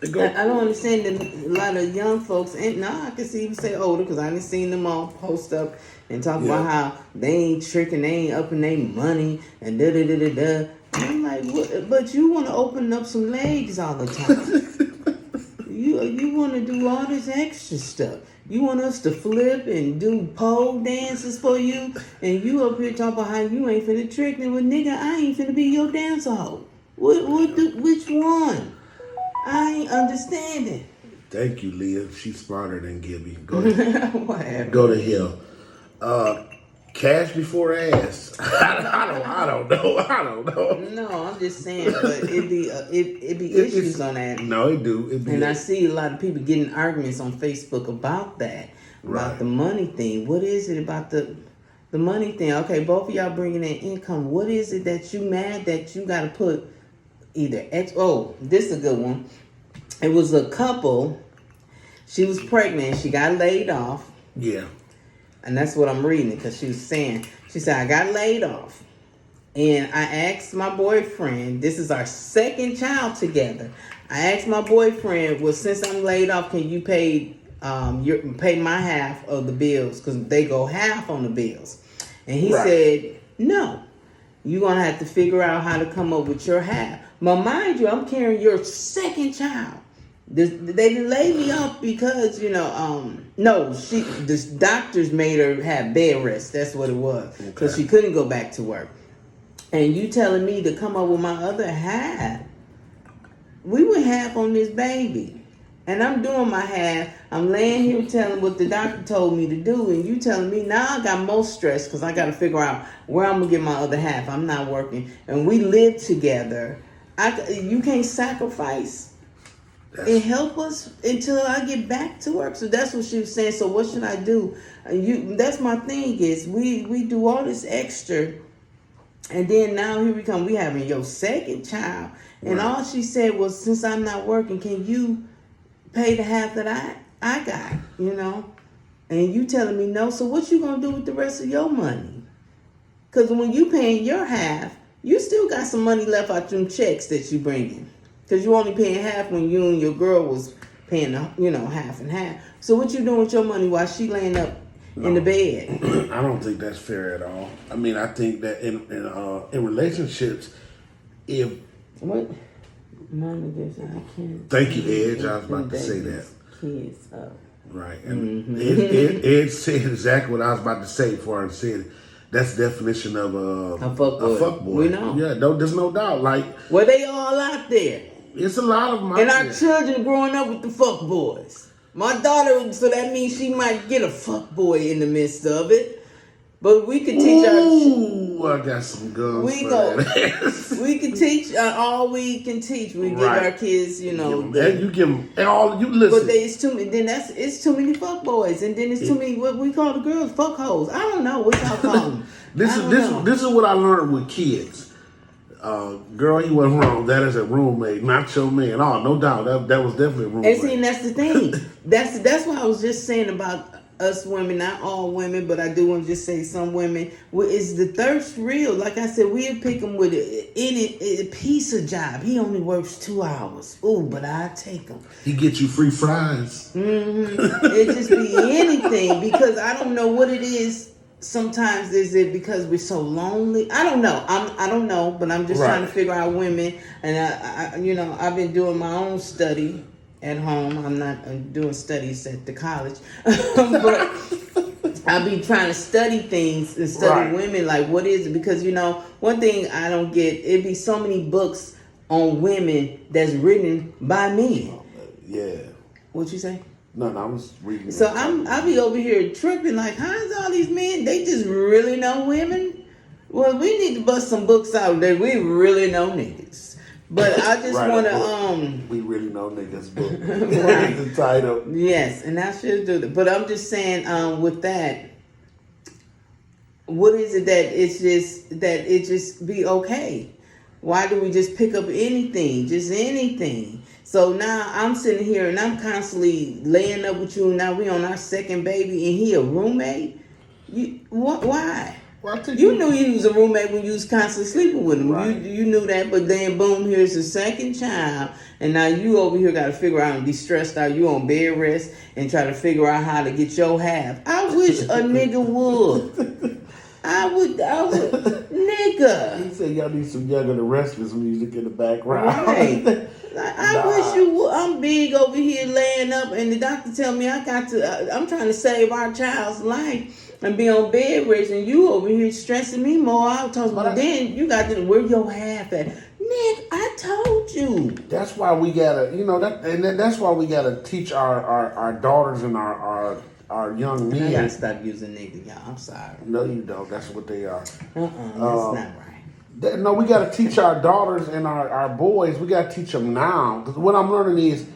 Speaker 1: I don't understand that a lot of young folks, and now I can see even say older, because I done seen them all post up and talk about how they ain't tricking, they ain't upping their money, and da-da-da-da-da. I'm like, what? But you want to open up some legs all the time. you want to do all this extra stuff. You want us to flip and do pole dances for you, and you up here talking about how you ain't finna trick me. Well, nigga, I ain't finna be your dancer hoe. Which one? I ain't understanding.
Speaker 2: Thank you, Leah. She's smarter than Gibby. Go
Speaker 1: to
Speaker 2: Go to hell. Cash before ass. I don't know.
Speaker 1: No, I'm just saying, but it be issues on that.
Speaker 2: No, it do.
Speaker 1: And I see a lot of people getting arguments on Facebook about that, about the money thing. What is it about the money thing? Okay, both of y'all bringing in income. What is it that you mad that you got to put either X? Oh, this is a good one. It was a couple. She was pregnant. She got laid off.
Speaker 2: Yeah.
Speaker 1: And that's what I'm reading, because she was saying, she said, I got laid off. And I asked my boyfriend, this is our second child together. I asked my boyfriend, well, since I'm laid off, can you pay my half of the bills? Because they go half on the bills. And he said, no, you're going to have to figure out how to come up with your half. But mind you, I'm carrying your second child. They didn't lay me off because, the doctors made her have bed rest. That's what it was. Because she couldn't go back to work. And you telling me to come up with my other half. We went half on this baby. And I'm doing my half. I'm laying here telling what the doctor told me to do. And you telling me now I got more stress because I got to figure out where I'm going to get my other half. I'm not working. And we live together. You can't sacrifice and help us until I get back to work. So that's what she was saying. So what should I do? That's my thing is we do all this extra, and then now here we come. We having your second child, and all she said was, since I'm not working, can you pay the half that I got? And you telling me no. So what you gonna do with the rest of your money? Because when you paying your half, you still got some money left out them checks that you bringing. Because you only paying half when you and your girl was paying, half and half. So what you doing with your money while she laying up in the bed?
Speaker 2: I don't think that's fair at all. I mean, I think that in relationships, if...
Speaker 1: What? Mama just, I can't...
Speaker 2: Thank you, Edge. I was about to say that.
Speaker 1: Kids up.
Speaker 2: Right. And Ed said exactly what I was about to say before I said it. That's the definition of a fuckboy.
Speaker 1: We know.
Speaker 2: Yeah, there's no doubt. Like,
Speaker 1: well, they all out there.
Speaker 2: It's a lot of them out
Speaker 1: and
Speaker 2: there.
Speaker 1: Our children growing up with the fuckboys. My daughter, so that means she might get a fuckboy in the midst of it. But we could teach
Speaker 2: Ooh, I got some guns
Speaker 1: we
Speaker 2: for
Speaker 1: go.
Speaker 2: that.
Speaker 1: We can teach all we can teach. We give
Speaker 2: Right.
Speaker 1: our kids, you know,
Speaker 2: And you give them all. You listen.
Speaker 1: but it's too many. Then it's too many fuck boys, and then it's too many what we call the girls fuck hoes. I don't know what y'all call them.
Speaker 2: This is what I learned with kids. Girl, you wasn't wrong. That is a roommate, not your man. Oh, no doubt. That was definitely a roommate.
Speaker 1: And see, and that's the thing. that's what I was just saying about us women, not all women, but I do want to just say some women. Is the thirst real? Like I said, we'll pick him with a piece of job. He only works 2 hours. Ooh, but I take him.
Speaker 2: He get you free fries.
Speaker 1: It just be anything because I don't know what it is. Sometimes is it because we're so lonely? I don't know. I don't know, but I'm just trying to figure out women. And I you know, I've been doing my own study at home. I'm doing studies at the college, but I'll be trying to study things and study women. Like, what is it? Because you know, one thing I don't get, it be so many books on women that's written by men.
Speaker 2: Yeah.
Speaker 1: What you say?
Speaker 2: No, I was reading.
Speaker 1: So I be over here tripping like, how's all these men? They just really know women. Well, we need to bust some books out that we really know niggas. But I just want to
Speaker 2: we really know niggas book. Right. The title.
Speaker 1: Yes, and I should do that. But I'm just saying, with that, what is it that it just be okay? Why do we just pick up anything, just anything? So now I'm sitting here and I'm constantly laying up with you. Now we on our second baby and he a roommate. Why?
Speaker 2: Well,
Speaker 1: you knew he was a roommate when you was constantly sleeping with him.
Speaker 2: Right.
Speaker 1: You knew that, but then boom, here's the second child, and now you over here got to figure out and be stressed out. You on bed rest and try to figure out how to get your half. I wish a nigga would. I would, nigga.
Speaker 2: He said y'all need some Younger the Restless music in the background.
Speaker 1: Right. I wish you would. I'm big over here laying up, and the doctor tell me I got to. I'm trying to save our child's life and be on bed rest, and you over here stressing me more. I was talking about then you got to where your half at. Nick, I told you.
Speaker 2: That's why we gotta, you know, that's why we gotta teach our daughters and our young men.
Speaker 1: I gotta stop using nigga, y'all. I'm sorry.
Speaker 2: No, you don't. That's what they are.
Speaker 1: That's not right.
Speaker 2: No, we got to teach our daughters and our boys. We got to teach them now. Because what I'm learning is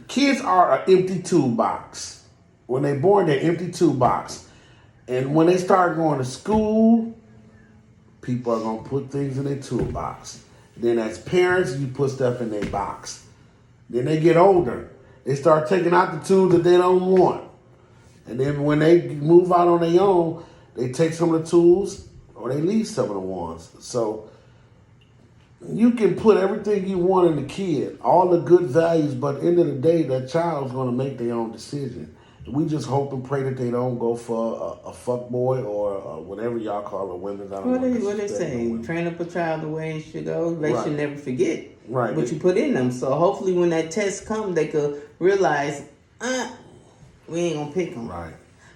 Speaker 2: kids are an empty toolbox. When they're born, they're empty toolbox. And when they start going to school, people are going to put things in their toolbox. Then as parents, you put stuff in their box. Then they get older. They start taking out the tools that they don't want. And then when they move out on their own, they take some of the tools or they leave some of the ones. So you can put everything you want in the kid, all the good values, but at the end of the day, that child's going to make their own decision. We just hope and pray that they don't go for a fuck boy or whatever y'all call it, women.
Speaker 1: What they say? Train up a child the way it should go. They should never forget
Speaker 2: what
Speaker 1: you put in them. So hopefully when that test comes, they could realize, we ain't going to pick them.
Speaker 2: Right.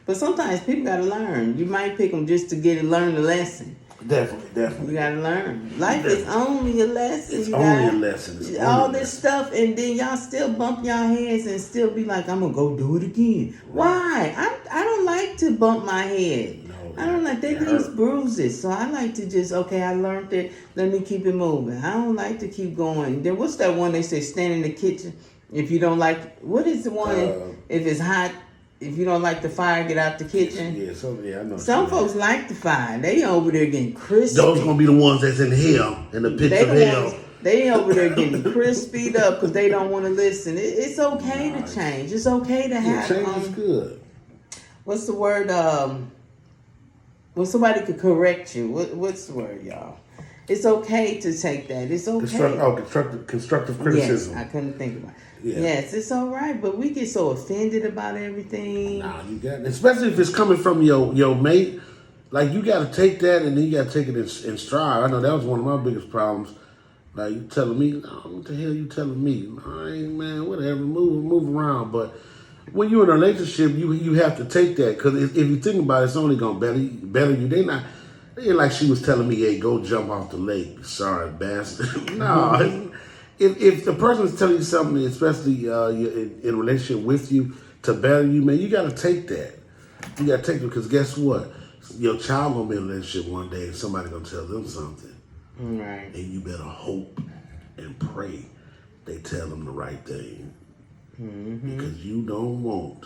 Speaker 1: But sometimes people got to learn. You might pick them just to learn the lesson.
Speaker 2: Definitely.
Speaker 1: You gotta learn. Life is only a lesson.
Speaker 2: It's only a lesson. It's
Speaker 1: all this stuff, and then y'all still bump y'all heads and still be like, "I'm gonna go do it again." Right. Why? I don't like to bump my head. No, I don't like that. These bruises. So I like to just I learned it. Let me keep it moving. I don't like to keep going. Then what's that one they say? Stand in the kitchen. If you don't like, what is the one? If it's hot. If you don't like the fire, get out the kitchen.
Speaker 2: I know.
Speaker 1: Some folks like the fire. They over there getting crispy.
Speaker 2: Those gonna be the ones that's in hell, in the pits of hell.
Speaker 1: They over there getting crispied up because they don't want to listen. It's okay to change. It's okay to have.
Speaker 2: Change is good.
Speaker 1: What's the word? When somebody could correct you, what's the word, y'all? It's okay to take that. It's okay.
Speaker 2: Constructive criticism.
Speaker 1: Yes, I couldn't think about it.
Speaker 2: Yeah.
Speaker 1: Yes, it's all right, but we get so offended about everything.
Speaker 2: Nah, you got it. Especially if it's coming from your mate. Like, you got to take that and then you got to take it in stride. I know that was one of my biggest problems. Like, you telling me, what the hell you telling me? All right, man, whatever, move around. But when you're in a relationship, you have to take that. Because if you think about it, it's only going to better you. They ain't like she was telling me, hey, go jump off the lake. Sorry, bastard. No. If the person's telling you something, especially in a relationship with you, to better you, man, you got to take that. You got to take it because guess what? Your child gonna be in a relationship one day, and somebody gonna tell them something,
Speaker 1: Right.
Speaker 2: and you better hope and pray they tell them the right thing, because you don't want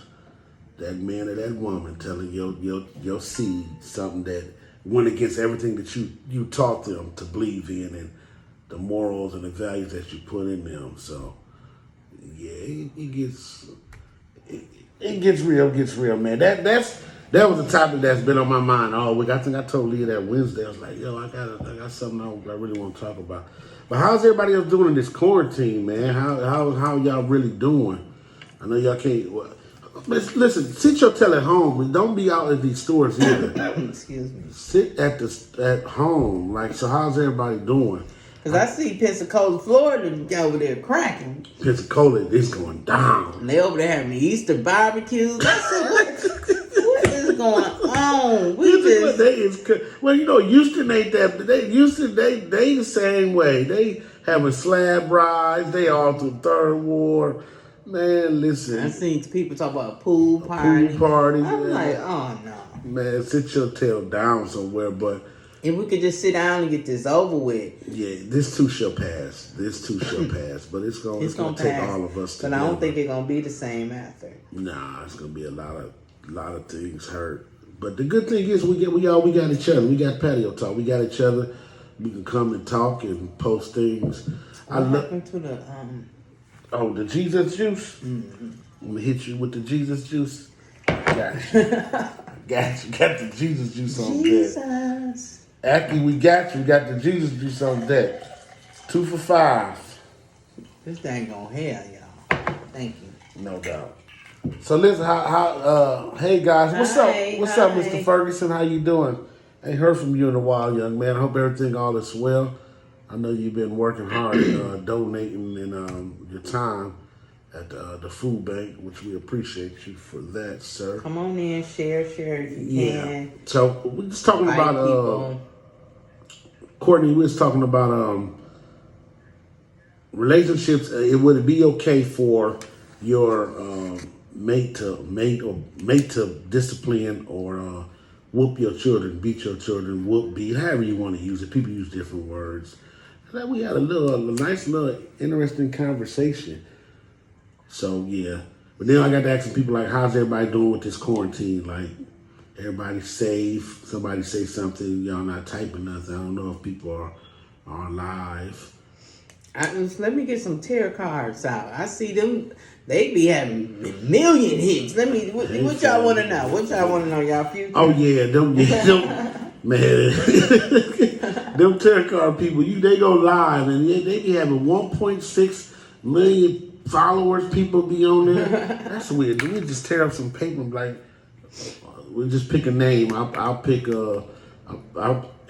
Speaker 2: that man or that woman telling your seed something that went against everything that you taught them to believe in, and the morals and the values that you put in them. So yeah, it gets real, man. That was a topic that's been on my mind all week. I think I told Leah that Wednesday. I was like, yo, I got something I really want to talk about. But how's everybody else doing in this quarantine, man? How y'all really doing? I know y'all can't. Well, listen, sit your tail at home, but don't be out at these stores either.
Speaker 1: Excuse me.
Speaker 2: Sit at home. Like, so how's everybody doing?
Speaker 1: Because I see Pensacola, Florida over there cracking.
Speaker 2: Pensacola is going down.
Speaker 1: And they over there having Easter barbecues. I said, what is going on?
Speaker 2: Well, you know, Houston ain't that. They the same way. They having slab rides. They all through third ward. Man, listen.
Speaker 1: I seen people talk about a pool party.
Speaker 2: I'm
Speaker 1: man. Like, oh no.
Speaker 2: Man, sit your tail down somewhere. But
Speaker 1: if we could just sit down and get this over with.
Speaker 2: Yeah, this too shall pass. But it's gonna take all of us together.
Speaker 1: But I don't think it's gonna be the same after.
Speaker 2: Nah, it's gonna be a lot of things hurt. But the good thing is we got each other. We got patio talk. We got each other. We can come and talk and post things.
Speaker 1: What happened to the
Speaker 2: the Jesus juice?
Speaker 1: Mm-hmm.
Speaker 2: I'm gonna hit you with the Jesus juice. Got you. Got the Jesus juice on deck. After we got you, got the Jesus juice on deck. 2 for $5.
Speaker 1: This thing gonna hell, y'all. Thank you.
Speaker 2: No doubt. So listen, hey guys, what's up, Mr. Ferguson? How you doing? Ain't heard from you in a while, young man. I hope everything all is well. I know you've been working hard, donating and your time at the food bank, which we appreciate you for that, sir.
Speaker 1: Come on in, share if you can.
Speaker 2: So we're just talking about Courtney. We was talking about relationships. Would it be okay for your mate to discipline or whoop your children, beat your children, beat, however you want to use it. People use different words. And we had a nice little interesting conversation. So yeah, but then I got to ask some people like, how's everybody doing with this quarantine? Like, everybody safe? Somebody say something. Y'all not typing nothing. I don't know if people are live.
Speaker 1: Let me get some tarot cards out. I see them. They be having million hits. What y'all want to know? What y'all want to know, y'all future?
Speaker 2: Oh yeah, them man, them tarot card people. They go live and they be having 1.6 million followers. People be on there. That's weird. We just tear up some paper and like, we'll just pick a name. I'll pick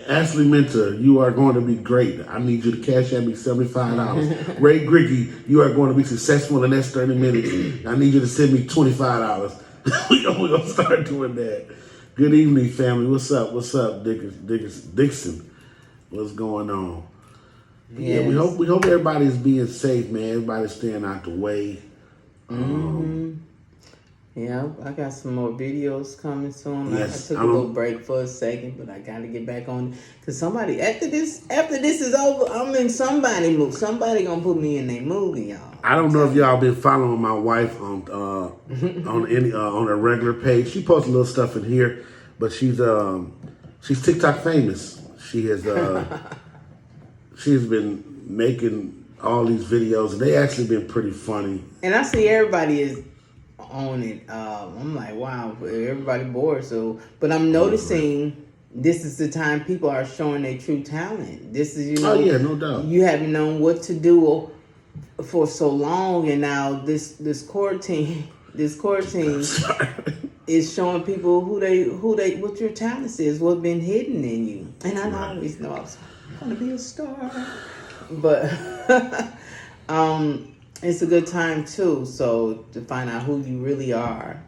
Speaker 2: Ashley Mentor, you are going to be great. I need you to cash at me $75. Ray Griggy, you are going to be successful in the next 30 minutes. I need you to send me $25. We're going to start doing that. Good evening, family. What's up? Dixon? What's going on? Yes. Yeah, we hope everybody's being safe, man. Everybody's staying out the way.
Speaker 1: Yeah, I got some more videos coming soon.
Speaker 2: Yes,
Speaker 1: I took a little break for a second, but I got to get back on. Because somebody, after this is over, I'm in somebody mood. Somebody going to put me in their movie, y'all.
Speaker 2: I don't know if y'all been following my wife on her regular page. She posts a little stuff in here, but she's TikTok famous. She has she's been making all these videos, and they actually been pretty funny.
Speaker 1: And I see everybody is on it. I'm like, wow, everybody bored. So, but I'm noticing this is the time people are showing their true talent. This is,
Speaker 2: oh yeah, no doubt.
Speaker 1: You haven't known what to do for so long, and now this core team is showing people what your talent is, what's been hidden in you. And I always know I was going to be a star, but it's a good time too. So to find out who you really are,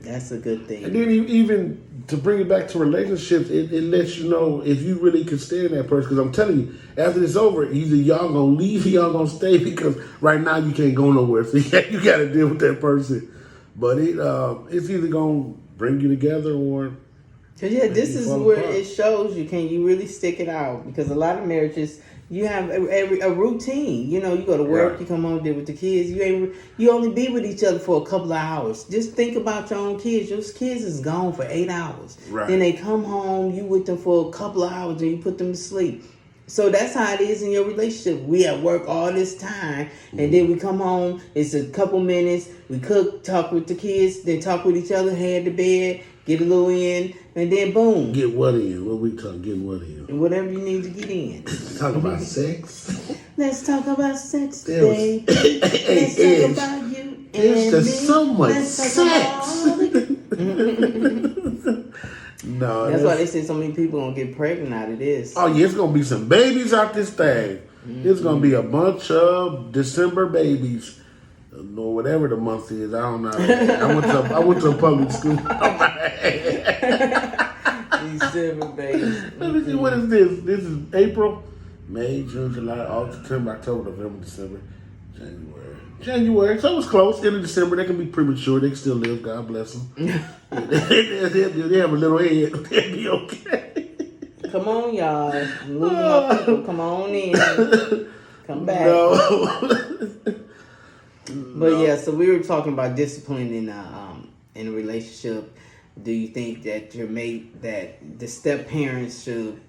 Speaker 1: that's a good thing.
Speaker 2: And then even to bring it back to relationships, it lets you know if you really can stand that person. Because I'm telling you, after it's over, either y'all gonna leave or y'all gonna stay, because right now you can't go nowhere. So you got to deal with that person. But it's either gonna bring you together or
Speaker 1: Cause yeah, this is
Speaker 2: fall
Speaker 1: where
Speaker 2: apart.
Speaker 1: it shows you, can you really stick it out? Because a lot of marriages, you have a routine. You know, you go to work,
Speaker 2: Right.
Speaker 1: you come home, deal with the kids. You only be with each other for a couple of hours. Just think about your own kids. Your kids is gone for 8 hours.
Speaker 2: Right.
Speaker 1: Then they come home, you with them for a couple of hours, and you put them to sleep. So that's how it is in your relationship. We at work all this time, and then we come home. It's a couple minutes. We cook, talk with the kids, then talk with each other, head to bed, get a little in, and then boom.
Speaker 2: Get what in? What we talking? Getting what in?
Speaker 1: And whatever you need to get in.
Speaker 2: Talk about sex.
Speaker 1: Let's talk about sex,
Speaker 2: There was-
Speaker 1: baby.
Speaker 2: Hey,
Speaker 1: Let's
Speaker 2: Edge,
Speaker 1: talk about you
Speaker 2: there's
Speaker 1: and
Speaker 2: just
Speaker 1: me.
Speaker 2: so much
Speaker 1: Let's talk
Speaker 2: sex.
Speaker 1: about it.
Speaker 2: No,
Speaker 1: That's why they say so many people gonna get pregnant out of this.
Speaker 2: Oh yeah, it's gonna be some babies out this thing. It's gonna be a bunch of December babies, or whatever the month is. I don't know. I went to a public school.
Speaker 1: December, baby.
Speaker 2: Let me see, what is this? This is April, May, June, July, August, September, October, November, December, January. So it's close. End of December. They can be premature. They can still live. God bless them. they have a little head. They'll be okay.
Speaker 1: Come on, y'all. Losing my people. Come on in. Come back.
Speaker 2: No.
Speaker 1: But yeah, so we were talking about discipline in a relationship. Do you think that that the step parents should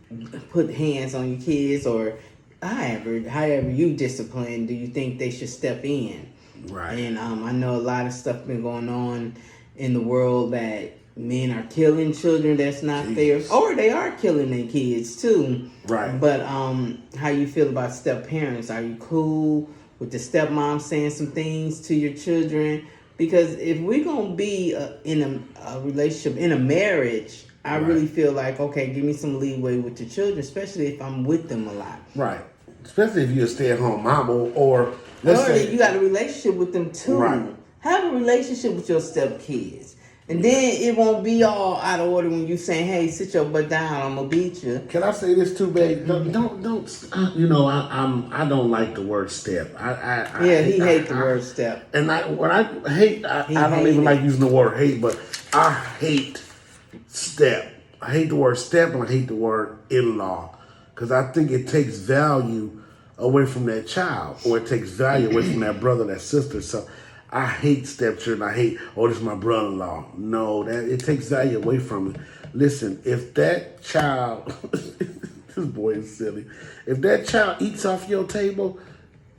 Speaker 1: put hands on your kids, or however you discipline? Do you think they should step in?
Speaker 2: Right.
Speaker 1: And I know a lot of stuff been going on in the world that men are killing children that's not theirs, or they are killing their kids too.
Speaker 2: Right.
Speaker 1: But how you feel about step parents? Are you cool with the stepmom saying some things to your children? Because if we're gonna be in a relationship, in a marriage, I really feel like, okay, give me some leeway with the children, especially if I'm with them a lot.
Speaker 2: Right. Especially if you're a stay-at-home mom or let's say
Speaker 1: you got a relationship with them too.
Speaker 2: Right.
Speaker 1: Have a relationship with your stepkids. And then it won't be all out of order when you saying, "Hey, sit your butt down. I'm gonna beat you."
Speaker 2: Can I say this too, babe? Don't. You know, I don't like the word step.
Speaker 1: He hates the word step.
Speaker 2: And when I hate, I don't even like using the word hate, but I hate step. I hate the word step, and I hate the word in-law, because I think it takes value away from that child, or it takes value away from that brother, that sister. So I hate stepchildren. I hate, this is my brother-in-law. No, it takes value away from it. Listen, if that child, this boy is silly. If that child eats off your table,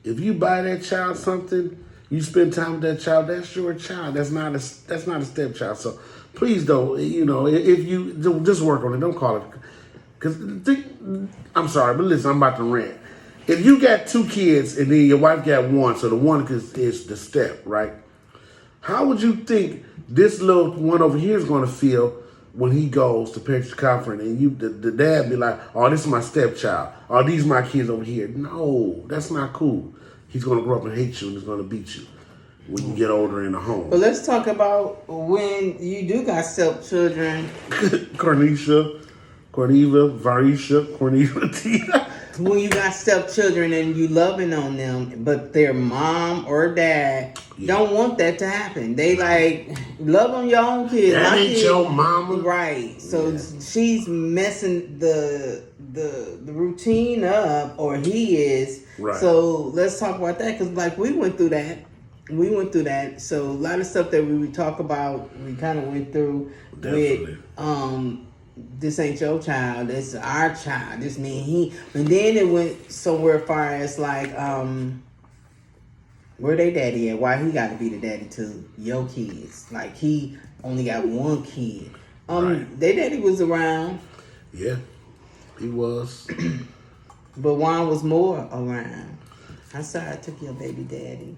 Speaker 2: if you buy that child something, you spend time with that child, that's your child. That's not a stepchild. So please don't, if you just work on it, don't call it. Because I'm sorry, but listen, I'm about to rant. If you got 2 kids and then your wife got 1, so the 1 is the step, right? How would you think this little one over here is going to feel when he goes to parents' conference and the dad be like, "Oh, this is my stepchild. Oh, these my kids over here." No, that's not cool. He's going to grow up and hate you, and he's going to beat you when you get older in the home.
Speaker 1: But let's talk about when you do got stepchildren.
Speaker 2: Cornelia, Varisha, Tina.
Speaker 1: When you got stepchildren and you loving on them, but their mom or dad don't want that to happen. They like, love on your own kids.
Speaker 2: That
Speaker 1: My
Speaker 2: ain't
Speaker 1: kid,
Speaker 2: your mama.
Speaker 1: right? So she's messing the routine up, or he is.
Speaker 2: Right.
Speaker 1: So let's talk about that, because like we went through that. So a lot of stuff that we would talk about, we kind of went through.
Speaker 2: Definitely.
Speaker 1: With this ain't your child, this is our child. This mean he. And then it went somewhere far as like, where they daddy at? Why he got to be the daddy to your kids? Like he only got 1 kid.
Speaker 2: Right.
Speaker 1: Their daddy was around.
Speaker 2: Yeah, he was.
Speaker 1: But Juan was more around. I'm sorry I took your baby daddy.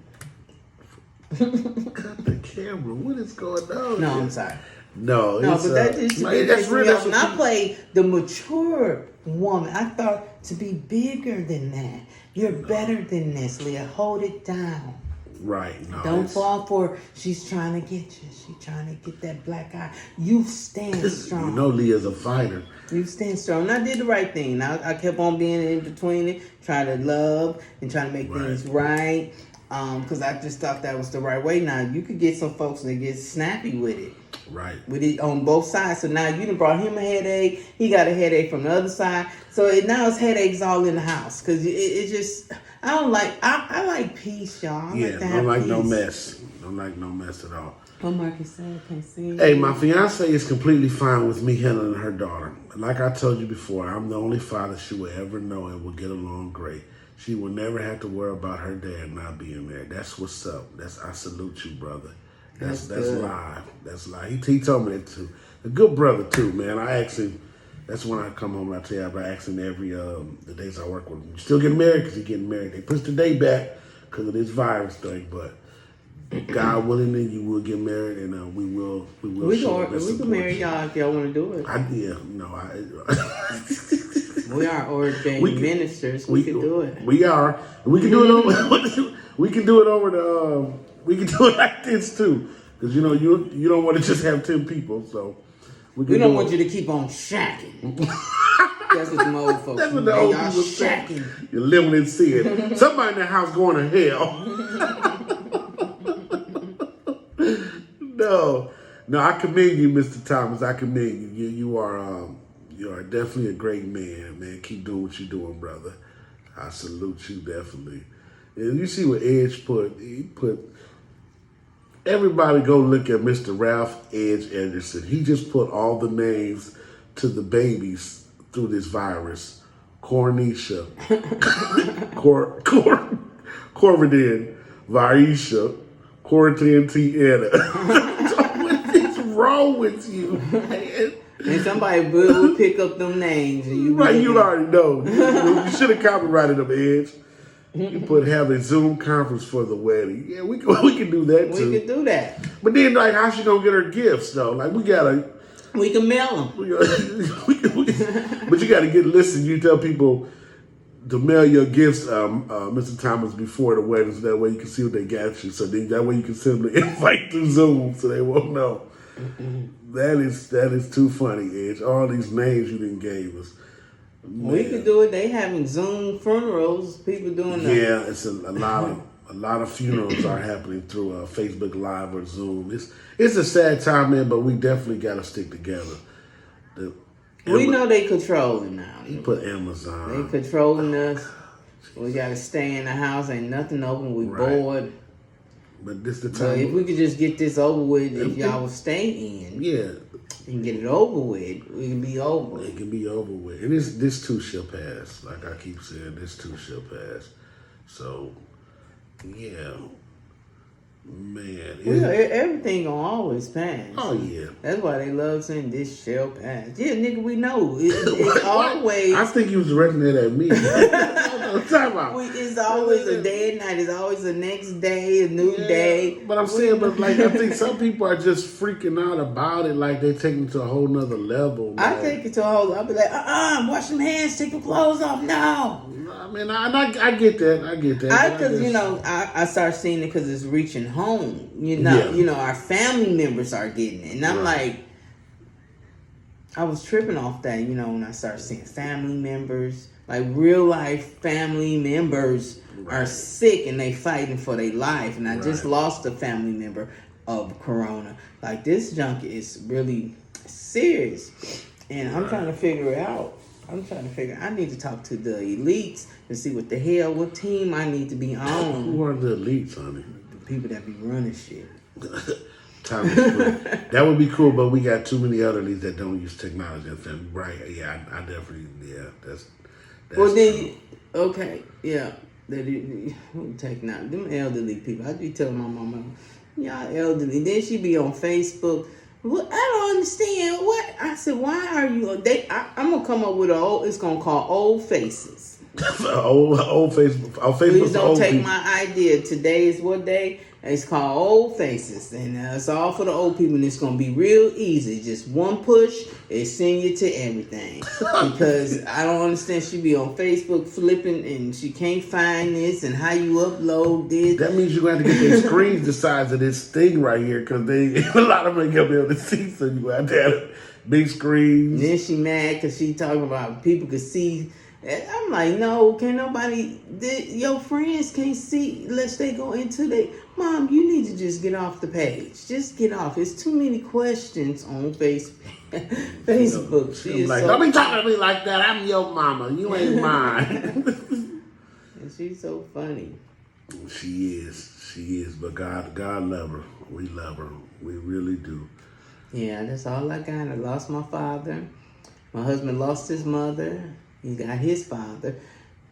Speaker 2: Cut the camera. What is going on?
Speaker 1: No,
Speaker 2: here?
Speaker 1: I'm sorry.
Speaker 2: No,
Speaker 1: No,
Speaker 2: it's,
Speaker 1: but that just
Speaker 2: that's really.
Speaker 1: and I played the mature woman. I thought to be bigger than that. You're better than this, Leah. Hold it down.
Speaker 2: Right. No,
Speaker 1: Don't fall for her. She's trying to get you. She's trying to get that black eye. You stand strong.
Speaker 2: You know Leah's a fighter.
Speaker 1: You stand strong. And I did the right thing. I kept on being in between it, trying to love and trying to make things right. Because I just thought that was the right way. Now, you could get some folks that get snappy with it.
Speaker 2: Right.
Speaker 1: with it on both sides. So now you done brought him a headache. He got a headache from the other side. So now it's headaches all in the house because it just. I don't like. I like peace, y'all. I like to have
Speaker 2: don't like
Speaker 1: peace.
Speaker 2: no mess. Don't like no mess at all.
Speaker 1: Oh, Marcus said, I can't see.
Speaker 2: Hey, my fiance is completely fine with me handling her daughter. Like I told you before, I'm the only father she will ever know and will get along great. She will never have to worry about her dad not being there. That's what's up. I salute you, brother. That's live. That's live. He told me that too. A good brother too, man. I ask him. That's when I come home and I tell you, I ask him every the days I work with him. You still getting married? Because he's getting married. They pushed the day back because of this virus thing, but God willing, then you will get married, and we will.
Speaker 1: We can marry y'all if y'all want to do it. We are ordained ministers. We can do it.
Speaker 2: We are. We can do it over. We can do it over the. We can do it like this too, because you don't want to just have 10 people, so
Speaker 1: we don't want you to keep on shacking. That's what the old folks.
Speaker 2: That's what the old people say. You're living in sin. Somebody in the house going to hell. No, I commend you, Mr. Thomas. I commend you. You are definitely a great man, man. Keep doing what you're doing, brother. I salute you definitely. And you see what Edge put? He put. Everybody go look at Mr. Ralph Edge Anderson. He just put all the names to the babies through this virus. Cornisha, Corvidin, Vaisha, Quarantine Tiana. What's wrong with you, man?
Speaker 1: And somebody will pick up them names. And you
Speaker 2: already know. You should have copyrighted them, Edge. You put have a Zoom conference for the wedding. Yeah, we can do that too.
Speaker 1: We can do that.
Speaker 2: But then, like, how she gonna get her gifts though? Like, we
Speaker 1: can mail them.
Speaker 2: But you gotta listen. You tell people to mail your gifts, Mr. Thomas, before the wedding, so that way you can see what they got you. So then that way you can send them the invite through Zoom, so they won't know. That is too funny, Edge. All these names you didn't gave us. Man.
Speaker 1: We could do it. They having Zoom funerals. People doing that.
Speaker 2: Yeah, it's a lot of funerals are happening through Facebook Live or Zoom. It's a sad time, man, but we definitely got to stick together.
Speaker 1: We know they controlling now.
Speaker 2: You put Amazon.
Speaker 1: They controlling us. We got to stay in the house. Ain't nothing open. We bored.
Speaker 2: But this the time.
Speaker 1: So if we could just get this over with, if y'all will stay in.
Speaker 2: Yeah.
Speaker 1: And get it over with, it can be over.
Speaker 2: It can be over with. And this too shall pass. Like I keep saying, this too shall pass. So, yeah. Man.
Speaker 1: Everything gonna always pass.
Speaker 2: Oh, yeah.
Speaker 1: That's why they love saying this shall pass. Yeah, nigga, we know. It's always.
Speaker 2: I think he was directing it at me.
Speaker 1: It's always a day and night. It's always the next day, a new day.
Speaker 2: But I'm saying, I think some people are just freaking out about it. Like, they take it to a whole nother level.
Speaker 1: I take it to a whole level. I'll be like, wash them hands, take your clothes off. No.
Speaker 2: I mean, I get that. I get that.
Speaker 1: Because, I start seeing it because it's reaching home. Our family members are getting it. And I'm like, I was tripping off that, when I started seeing family members, like real life family members are sick and they fighting for their life. And I just lost a family member of corona. Like, this junk is really serious. And I'm trying to figure it out. I need to talk to the elites to see what team I need to be on.
Speaker 2: Who are the elites, honey?
Speaker 1: The people that be running shit.
Speaker 2: That would be cool, but we got too many other elites that don't use technology. Right? Yeah, I definitely. Yeah, that's
Speaker 1: well, then, okay, yeah. Technology. Them elderly people. I be telling my mama, y'all elderly. Then she be on Facebook. Well, I don't understand. What? I said, why are you? I'm going to come up with it's going to call old faces.
Speaker 2: old Facebook.
Speaker 1: Please don't take my idea. Today is what day? It's called Old Faces. And it's all for the old people. And it's going to be real easy. Just one push, it send you to everything. Because I don't understand. She be on Facebook flipping and she can't find this and how you upload this.
Speaker 2: That means you're going to have to get their screens the size of this thing right here. Because a lot of them ain't going to be able to see. So you have to have big screens.
Speaker 1: Then she mad because she talking about people could see And I'm like, no, can't nobody, your friends can't see unless they go into the, Mom, you need to just get off the page. Just get off. It's too many questions on Facebook. She
Speaker 2: I'm
Speaker 1: is
Speaker 2: like,
Speaker 1: so,
Speaker 2: don't be talking to me like that. I'm your mama. You ain't mine.
Speaker 1: and she's so funny.
Speaker 2: She is. She is. But God love her. We love her. We really do.
Speaker 1: Yeah, that's all I got. I lost my father. My husband lost his mother. He got his father.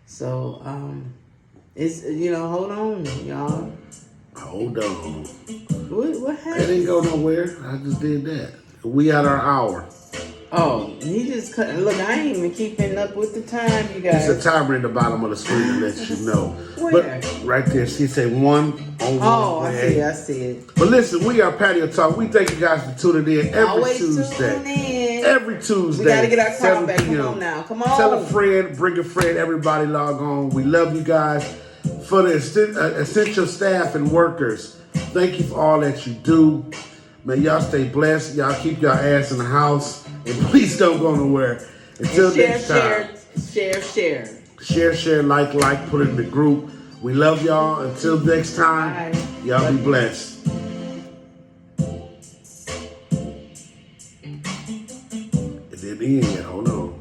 Speaker 1: So, it's, hold on, y'all.
Speaker 2: Hold on.
Speaker 1: What
Speaker 2: I
Speaker 1: happened?
Speaker 2: didn't go nowhere. I just did that. We at our hour.
Speaker 1: Oh, he just cut. Look, I ain't even keeping up with the time, you guys.
Speaker 2: There's a timer in the bottom of the screen to let you know.
Speaker 1: Where?
Speaker 2: But right there, she said 1 on 1.
Speaker 1: Oh, I see it.
Speaker 2: But listen, we are Patio Talk. We thank you guys for tuning in every
Speaker 1: Always
Speaker 2: Tuesday.
Speaker 1: tune in.
Speaker 2: Every Tuesday.
Speaker 1: We gotta get our crowd
Speaker 2: 7
Speaker 1: back. Come
Speaker 2: p.m.
Speaker 1: on now. Come on.
Speaker 2: Tell a friend, bring a friend, everybody log on. We love you guys. For the essential staff and workers, thank you for all that you do. Man, y'all stay blessed. Y'all keep your ass in the house. And please don't go nowhere. Until next time. Share, like, put it in the group. We love y'all. Until next time,
Speaker 1: Bye.
Speaker 2: y'all be blessed. It didn't end yet. Hold on.